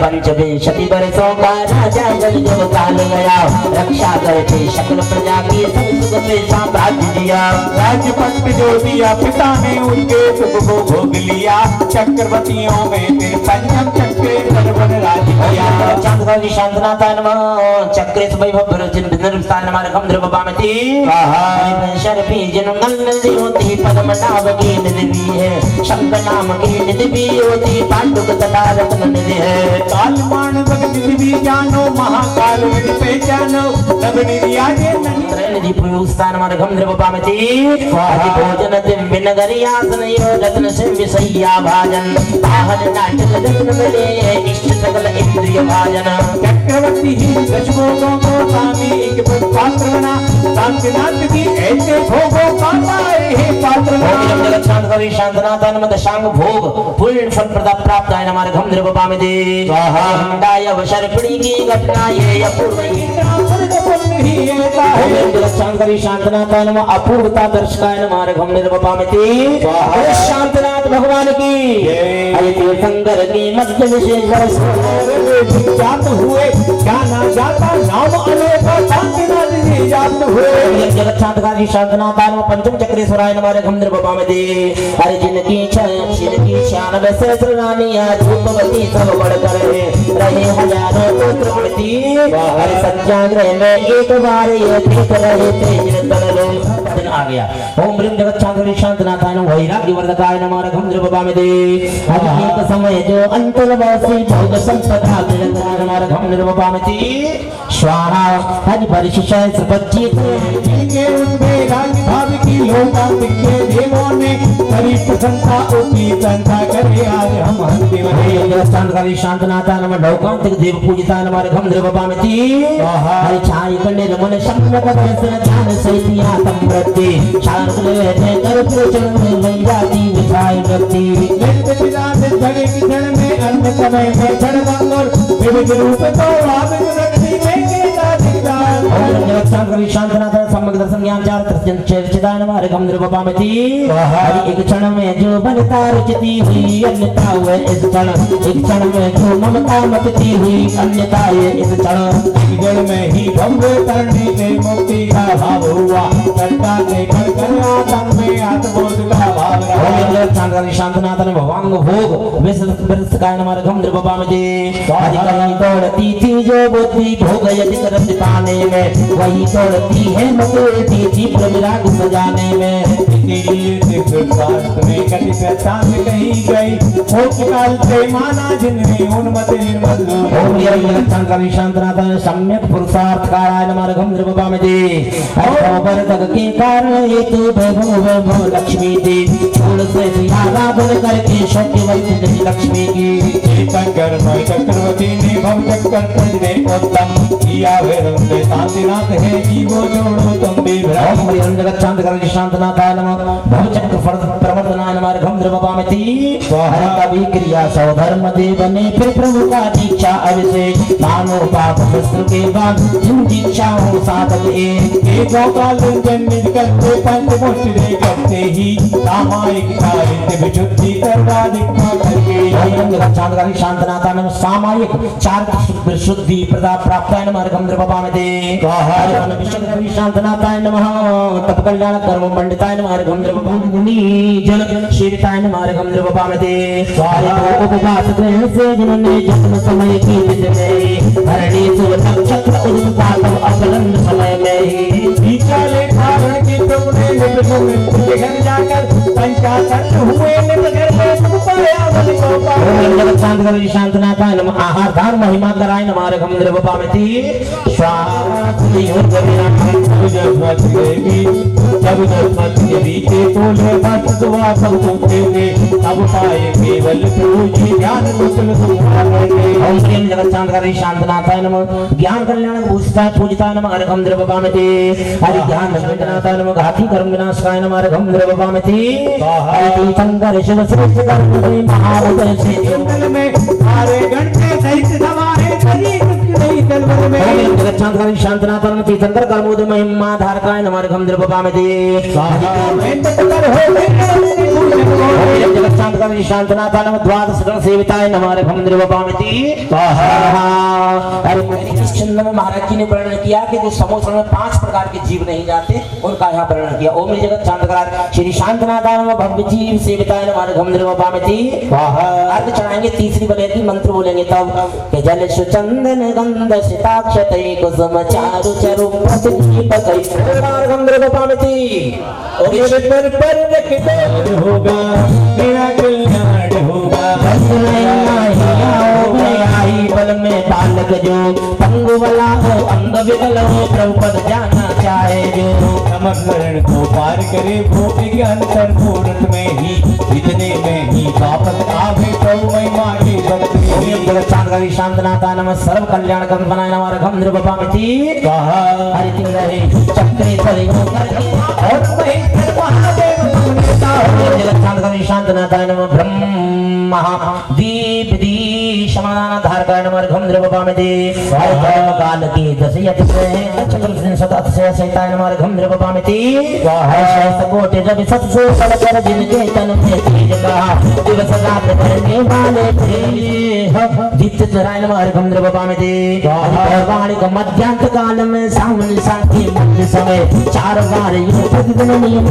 पंचविंशति वर्षों का राजा जग काल गया रक्षा करके सकल प्रजा की सब सुख में साम्राज्य दिया। राजपट जो दिया पिता ने उनके सुख को भोग लिया चक्रवर्तियों में फिर पंचम चक्रे बन राज किया। शांतकारी शांतनाथाय नमः। चक्रेश वैभव निर्विस्तार नमः अर्घम निर्वपामिति। शर्फी जनगल नदी होती पद्म नाम की नदी भी है शंख नाम की नदी भी होती पांडुक तथा रत्न नदी है। कालमान भगत भी जानो महाकाल में पहचानो लगनी रियाजे नदी पुरुषान अर्घम निर्वपामिति। भोजन दिव्य नगरी आसन यो रत्न से विषया भाजन आहन नाटक रत्न मिले इष्ट सकल इंद्रिय भाजन। चक्रवर्ती ही दशभोगों को स्वामी एक पात्र बना शांतिनाथ की ऐसे भोगों का है पात्र बना। जगत शांतकारी शांतनाथाय नमः। दशांग भोग पूर्ण फल प्रदान प्राप्ताय नमः अर्घम निर्वपामिति। हिंडाय अवसर्पिणी की घटना ये अपूर्व शांतकारी शांतनाथाय नमः। अपूर्वता दर्शकाय नमः अर्घम निर्वपामिति। शांतनाथ भगवान की हरि तीर्थंकर की मध्य विशेष जात हुए क्या ना जाता नाम अनोखा शांतिनाथ जी जात हुए जगत शांतकारी शांतनाथ पंचम चक्रेश्वराय नमः रघम नृपपामते हरि जिनकी छिनकी 96 सहस्र रानियां रूपवती सब बढ़कर रहे हजारों पुत्रवती हरि सत्याग्रह में एक बार ये देख रहे थे दिन आ गया। ओम ह्रीं जगत शांतकारी शांतनाथाय नमः वैराग्य वर्धकाय नमः रघम नृपपामते हरि एक समय जो अंतर्वासी भोग संपदा नमः रघम नृपपामते स्वाहा हरि परिशिष्य सुपज्जित के उनमें राज भाव की लोकांतिक के देवों ने करी प्रसन्नता उनकी प्रसन्नता करे आज हम हंते बने शांतकारी शांतनाथा नमः लोकांतिक देव पूजिता नमः रघम नृपपामति हरि छाई कंडे रमन सम्यक दर्शन ध्यान सहितिया समृद्धि शांतले है कर प्रचरण में वैरागी विचार व्यक्ति नित्य विराज धड़े की क्षण में अन्य समय में क्षण मंगल विविध रूप तो आप रखती में के जगत शांतकारी शांतनाथ सम्यक दर्शन ज्ञान चार चर्चिता नमः रघम नृपपामति हरि एक क्षण में जो बनता रुचती हुई अन्यता हुए इस क्षण एक क्षण में जो ममता मचती हुई अन्यता ये इस क्षण जड़ में ही भव्य करने से मुक्ति का भाव हुआ करता से कर आत्म में आत्मबोध का भाव रहा जगत शांतकारी शांतनाथ ने भवांग भोग विश्व काय नमः रघम नृपपामति हरि कहीं दौड़ती थी जो बुद्धि भोग यदि करत पाने में वही दौड़ती है मते थी प्रविराग सजाने में इसीलिए सिद्धार्थ में कति प्रस्थान कहीं गई भोग काल से माना जिनमें उन्मत निर्मल ओम जगत शांतकारी शांतनाथ सम्यक पुरुषार्थ काराय नमः रघम नृपपामते अवबर तक के कारण हेतु वैभव लक्ष्मी दी फूल से आराधन करके शक्तिवती लक्ष्मी की शंकर चक्रवर्ती ने भव चक्कर तजने उत्तम किया वेदम में शांतिनाथ है जीवो जोड़ो तुम भी ओम जगत शांतकारी शांतनाथाय नमः भवचक्र प्रवर्तनाय नमः रघम नृपपामति हरि कभी क्रिया सौधर्म देव ने फिर प्रभु का दीक्षा अभिषेक मानो पाप शस्त्र के बाद जिन दीक्षा हो साधक एक गोपाल जन्मित करते पंचमुष्टि दे करते ही सामायिक कार्य विशुद्धि सर्वाधिक करके जगत शांतकारी शांतनाथाय नमः सामायिक चार विशुद्धि प्रदा प्राप्ताय नमः रघम नृपपामते हरि विशुद्धि शांतनाथाय नमः तप कल्याण कर्म पंडिताय नमः रघम नृपपामति जन शीलताय नमः रघम नृपपामते उपवास ग्रहण से जिन्होंने जन्म समय की विधि में हरणी सुव नक्षत्र उद्पातम अकलन समय में ही विचाले धारण की प्रभु ने निपट जाकर पंचाशत हुए निपट में पाया बलि गोपाल जगत शांतकारी शांतनाथाय नमः आहार दान महिमा कराय नमः रघम नृपपामति स्वाहा योग विराट जब मत के बीते तोले बस दुआ सब पूछे तब पाए केवल प्रभु जी ज्ञान कुशल तुम्हारे ओम श्री जगत शांतकारी शांतनाथाय नमः ज्ञान कल्याण भूषिताय पूजिताय नमः रघम नृपपामति हरि ज्ञान विनाशाय नमः घाती कर्म विनाशाय नमः रघम नृपपामति हरि तीर्थंकर शिव श्रेष्ठ कर्म महाउदय से जंगल में सारे गण के सहित समाए करी नहीं तलवर में जगत शांतकारी शांतनाथाय नमः तीर्थंकर कर्मोदय महिमा धारकाय नमः रघम नृपपामति जगत शांतकारी शांतनाथाय नमः द्वादश गण सेविताय नमः रघम नृपपामति अरे कृष्ण महाराज जी ने वर्णन किया कि जो समोसन में 5 प्रकार के जीव नहीं जाते उनका यहाँ वर्णन किया। ओम जगत शांतकार श्री शांतनाथाय नमः भव्य जीव सेविताय नमः रघम नृपपामति अर्घ चढ़ाएंगे तीसरी बनेगी मंत्र बोलेंगे तब के जल सुचंदन गंध सिताक्षतै कुसुम चारु चरु प्रदीप कई रघम नृपपामति ओम जगत पर रखते होगा मेरा कल्याण होगा बल में बालक जो पंगु वाला हो अंग विकल हो प्रभु पद जाना चाहे जो समरण को पार करे भौतिक अंतर मूर्त में ही इतने में ही वापस आवे प्रभु महिमा की भक्ति जगत शांतकारी शांतनाथाय नमः सर्व कल्याण कर्म बनाय नमः रघम नृपपामति हरि तिंगरे चक्रे तरे और महेश्वर महादेव जगत शांतकारी शांतनाथाय नमः ब्रह्मा दीप दी समाधान धारकाय नमः रघम नृपपामति हरि धर्म काल की दशयति से चतुर्दश सतत से सहिताय नमः रघम नृपपामति हरि सहस्र कोटि जब सत से पढ़कर जिनके तन में तेज कहा दिवस रात करने वाले थे नित्य चराय नमः गम द्रवपामिति पौराणिक मध्यांत काल में सावन शांति मध्य समय 4 बार ये प्रतिदिन नियम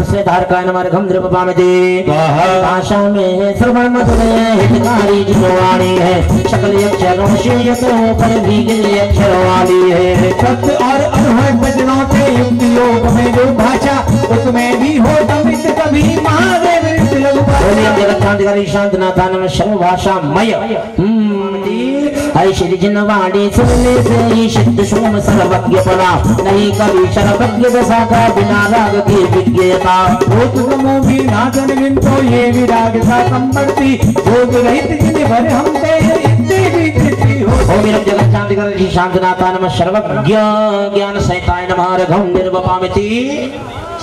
से धारकाय नमः गम द्रवपामिति भाषा में श्रवण मधुर हितकारी जिनवाणी है सकल अक्षरों से यत पर भीगे अक्षर वाली है सत्य और अनहद वचनों से युक्त योग में जो भाषा उसमें भी हो तमित कभी महादेव जगत शांतनाथान सर्वभाषा मय ऐश्वर्य जिनवाणी सुनने से ही सिद्ध सोम सर्वज्ञ पड़ा नहीं कभी सर्वज्ञ दशा का बिना राग की विज्ञता भी नाचन गिनतो ये विराग सा संपत्ति भोग रहित जिन भर हम जगत शांति शांतनाथान सर्वज्ञ ज्ञान सहिताय नमः रघुं निर्वपामिति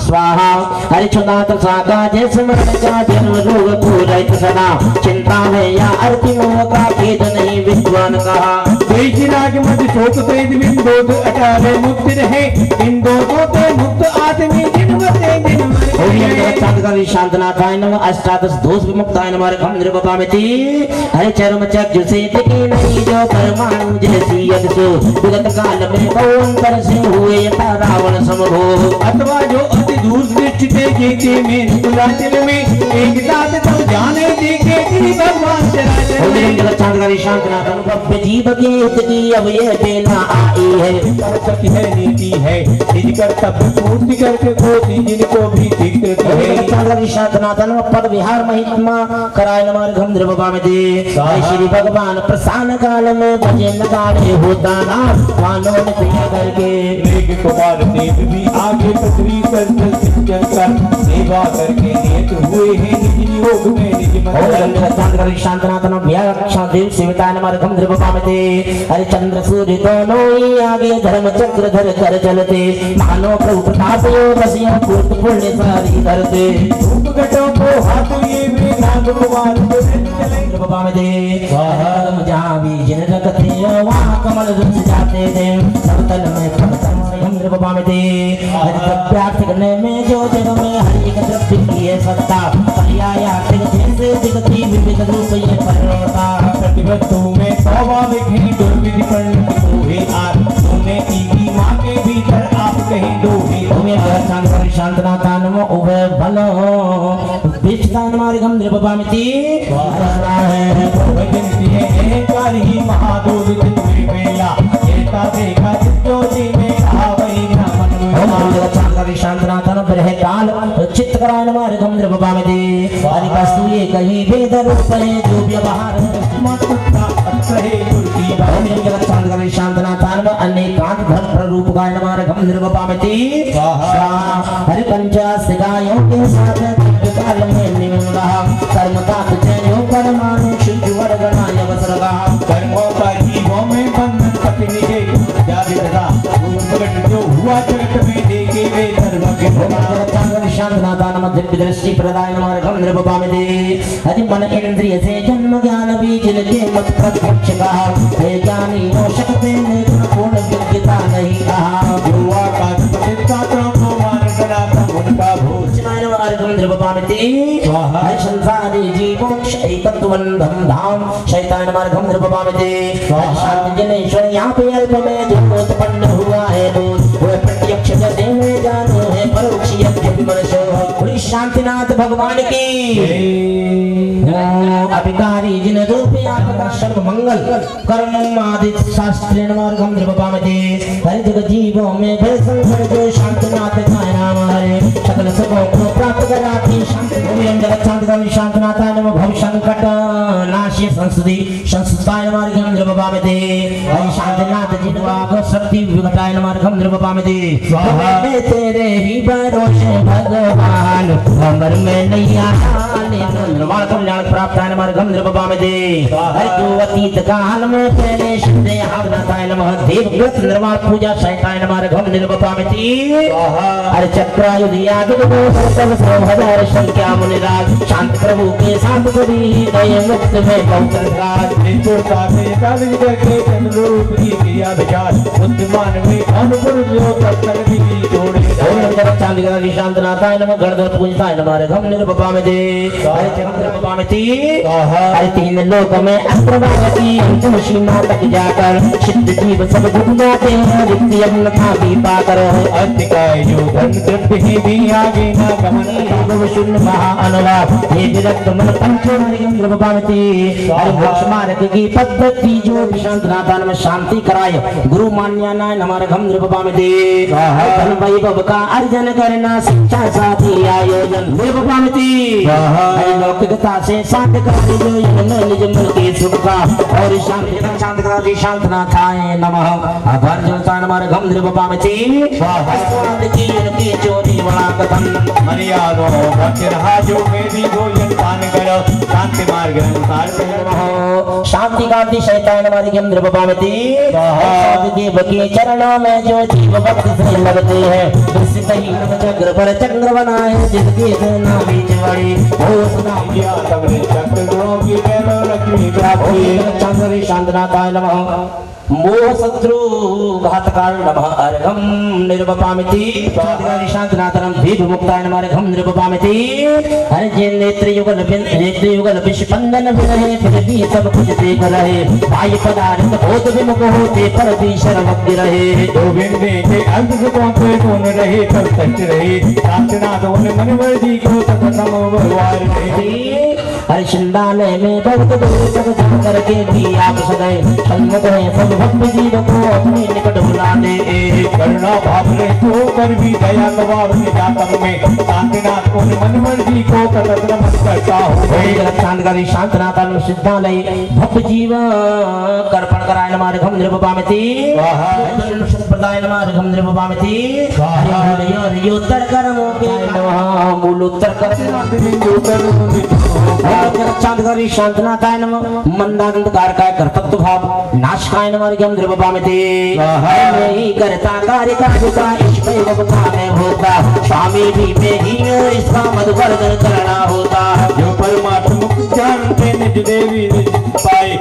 स्वाहा हरिचुनाथ सागा जैसे मन का जन्म रोग को रहित सदा चिंता है या अर्थी मोह का भेद नहीं विद्वान कहा राग मत शोक पेद बिंदोद अटारे मुक्त रहे बिंदोदों पे मुक्त आदमी जिनवते दिन मरे शांतनाथाय नमः अष्टादश दोष विमुक्ताय नमः रघुं निर्वपामिति हरि चर्म चक्षु से दिखे नहीं जो परमाणु जैसी यदसु विगत काल में अंतर से हुए यथा रावण समभो अथवा जो अति दूर दृष्टि से जीते में तुलाचल में एक दात तो जाने देखे कि भगवान चराचर शांतनाथ जीव के हित की अब यह देना आई है सत्य है नीति है निज कर्तव्य पूर्ति करके खोती जिनको भी दिक्कत है शांतनाथन पद विहार महिमा कराय नमः गम द्रवपामिति श्री भगवान प्रसन्न काल में भजन गाने होता ना वालों ने प्रिय करके मेघ कुमार देव भी आगे पृथ्वी कर सेवा करके नियत हुए हैं निज योग में निज शांतनाथन व्याख्या देव सेविताय नमः गम द्रवपामिति हरिचंद्र सूर्य दोनों ही आगे धर्म चक्र धर कर चलते मानो प्रभु प्रताप बसियों पूर्ण सारी धरते घटों को हाथ लिए वे नाग भगवान को द्रवपामिति जहाँ भी जिन रखते वहाँ कमल रुच जाते थे समतल में द्रवपामिति हरि करने में जो जग में हरि का द्रव्य की है सत्ता पर्यायार्थिक जैसे जगती विविध रूप ये परता प्रतिबद्धों में स्वाभाविक है दुर्विधि पंडित को है आप तुमने की माँ के भीतर आप कहीं दो ही तुम्हें शांतनाथान उभय भलो विष्टान मार्गम द्रवपामिति भजन दिए अहंकार ही महादोलित तुम्हें पहला ऐसा देखा ज्योति में आवई ना मन शांतनाथन ब्रह काल चित्त कराय नमः गम द्रवपामिति हरिवस्तु ये कहीं भेद रूप है जो व्यवहार शांतनाथान अनेकांत धर्म रूप गाय नमः गम द्रवपामिति हरि पंचास गायों के साथ काल में निमुड़ा कर्म का जयो परमाणु शुद्ध वर्गणाय वसरगा कर्मों का जीवों में बंधन पत्नी के जागृता जो हुआ जगत में देखे वे धर्म के शांतनाथान मध्य दृष्टि प्रदाय नमः गम द्रवपामिति हरि मन इंद्रिय से जन्म ज्ञान बीज के मत प्रत्यक्ष कहा हे ज्ञानी हो सकते लेकिन पूर्ण विज्ञता नहीं कहा युवा का प्रतिष्ठा को मान करा उनका भोजनाय नमः गम द्रवपामिति हरि संसारी जीवों शैतत्वबंधम धाम शैतान नमः गम द्रवपामिति शांति जनेश्वर यहाँ पे अल्प में जो उत्पन्न हुआ है वो प्रत्यक्ष जैसे हुए जानो है परोक्ष यज्ञ विमर्श बोली शांतिनाथ भगवान की अभिकारी जिन रूप आपका सर्व मंगल कर्म आदि शास्त्रीय मार्गम द्रवपामिति हरि जग जीवों में भय संकट जो शांतिनाथ का नाम है सकल सुखों को प्राप्त कराती शांति भूमियं जगत शांति शांतिनाथाय नमः भव संकट नाश्य संस्कृति संस्कृताय मार्गम द्रवपामिति हरि शांतिनाथ जिनवाग शक्ति विघटाय मार्गम द्रवपामिति मैं तेरे ही भरोसे भगवान अमर में नहीं आने निर्माण कल्याण प्राप्त नमः घम निर्वपामिते हरि जो अतीत काल में पहले शिंदे हावनाथाय नमः देवव्रत निर्वाण पूजा सहिताय नमः घम निर्वपामिते हरि चक्रायुध यादव सब हजार संख्या मुनिराज शांत प्रभु के साथ कभी दया मुक्त में बहुत राज निपुणता से कालिक करके चंद्रूप की क्रिया विचार बुद्धिमान में अनुपुर जो तत्पर की जोड़ी ओम नमः चांदिका शांतनाथाय नमः गणधर पूजिताय नमः घम निर्वपामिते हरि चक्र निर्वपामिते हरि तीन लोक में अप्रभावती अंतिम सीमा तक जाकर सिद्ध जीव सब दुख जाते हैं रिक्ति अन्यथा भी पाकर अधिकाय जो धन कृत ही भी आगे ना गमन भव शून्य महा अनुराग ये विरक्त मन पंचम निर्वपामिते हरि मोक्ष मार्ग की पद्धति जो शांतनाथाय में शांति कराए गुरु मान्यानाय नमः घम निर्वपामिते धन वैभव का अर्जन करना शिक्षा साथी आयोजन निर्वपामिते हरि लौकिकता से शांत कर जो निज मन के सुख का और शांत कर शांतनाथाय नमः आभार जनता नमः घम निर्वपामिते शांत की उनकी चोरी बड़ा कथन मर्यादो भक्त रहा जो मेरी भोजन पान करो शांति मार्ग अनुसार नमः शांति कांति शैतान नमः घम निर्वपामिते देव के चरणों में जो जीव भक्त से लगते हैं दृश्य ही चक्र पर चक्र बनाए जिसके सेना बीच बड़ी हो सदा चक्र गुणों की पैरों लक्ष्मी प्राप्ति चंद्र शांतनाथाय नमः मोह शत्रु घातकार नमः अर्घम निर्वपामिति शांतनाथनम दीप मुक्ताय नमः अर्घम निर्वपामिति हर जिन नेत्र युगल विषपंदन विरहे फिर भी सब कुछ देख रहे बाह्य पदार्थ बोध विमुख होते पर भी शर्मग्न रहे गोविंद के अंत से पहुंचे कौन रहे तब तक रहे शांतनाथ उन्हें मनवर जी को सततम भगवान हर शिंदाने में बहुत दूर तक जा करके भी आप सदैव सन्मुख हैं सब भक्त जीव को अपने निकट बुला दे करुणा भाव ले तो कर भी दया कबाब निजातम में शांतिनाथ उन मनवर जी को सतत नमन करता हूँ शांतकारी शांतनाथ सिद्धालय भक्त जीव कर्पण कराय नमः घम निर्वपामिति संप्रदाय नमः घम निर्वपामिति योत्तर कर्मों के नमः मूलोत्तर कर्म चांदकारी शांतनाथाय नमः मंदानंदकार का कर्तव्य भाव नाशकाय नमः घम निर्वपामिति नहीं करता कार्य का ईश्वर में होता स्वामी भी में ही इसका मधुवर्धन करना होता जो परमात्मा मुक्त जानते निज देवी निज पाए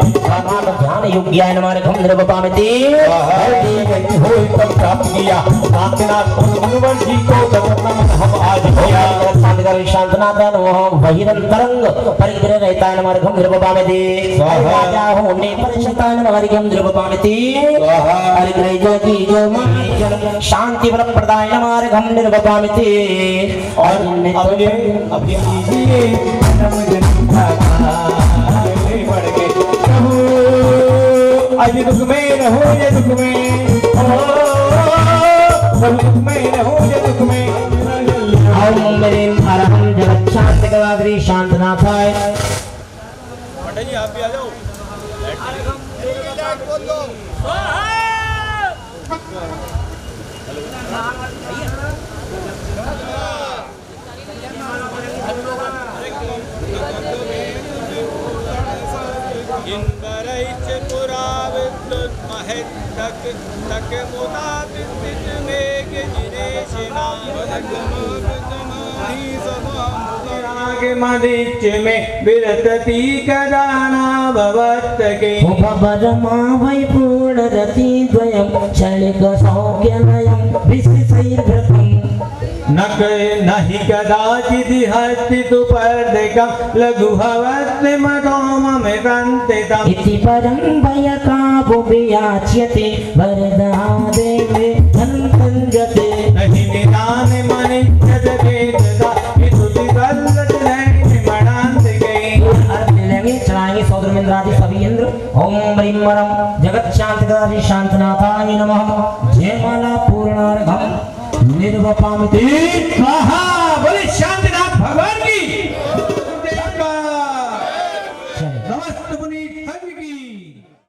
ध्यान योग्याय नमः घम निर्वपामिति हो तब प्राप्त किया शांतनाथ उन मनवर जी को सतत नमन हम आज किया शांतकारी शांतनाथाय नमः बहिरंतरंग परिग्रह रहता है नमः घम निर्वपामिति राजा होने पर शताय नमः घम निर्वपामिति परिग्रह जो की जो शांति बल प्रदाय नमः घम निर्वपामिति और अब ये कीजिए नम जनता बढ़ के आज दुख में रहो ये दुख में दुख में रहो ये दुख में ओम मेरे अरहम जगत शांत गवाद्री शांतनाथाय पंडित जी आप भी आ जाओ में विरतती कदाना भवत के भवरमा वै पूर्ण रति द्वयं क्षणिक सौख्यनयं विशिषैर्भृतम् नहि कदाचित् हस्ति तु पर्दिकं लघु भवत्ति मदोममिकन्तितम् इति परं भयकाबुभियाच्यते वरदा देवे धनञ्जते नहि निदान मनिष्यते तदा इतुति कल्लट नहीं मणान्त गई लेंगे चलाएंगे सौदर मिंद्रादि सभी इंद्र ओम ब्रीम वरम जगत शांतकारी शांतनाथाय नमः जय माला पूर्णार्घम निर्वपामिति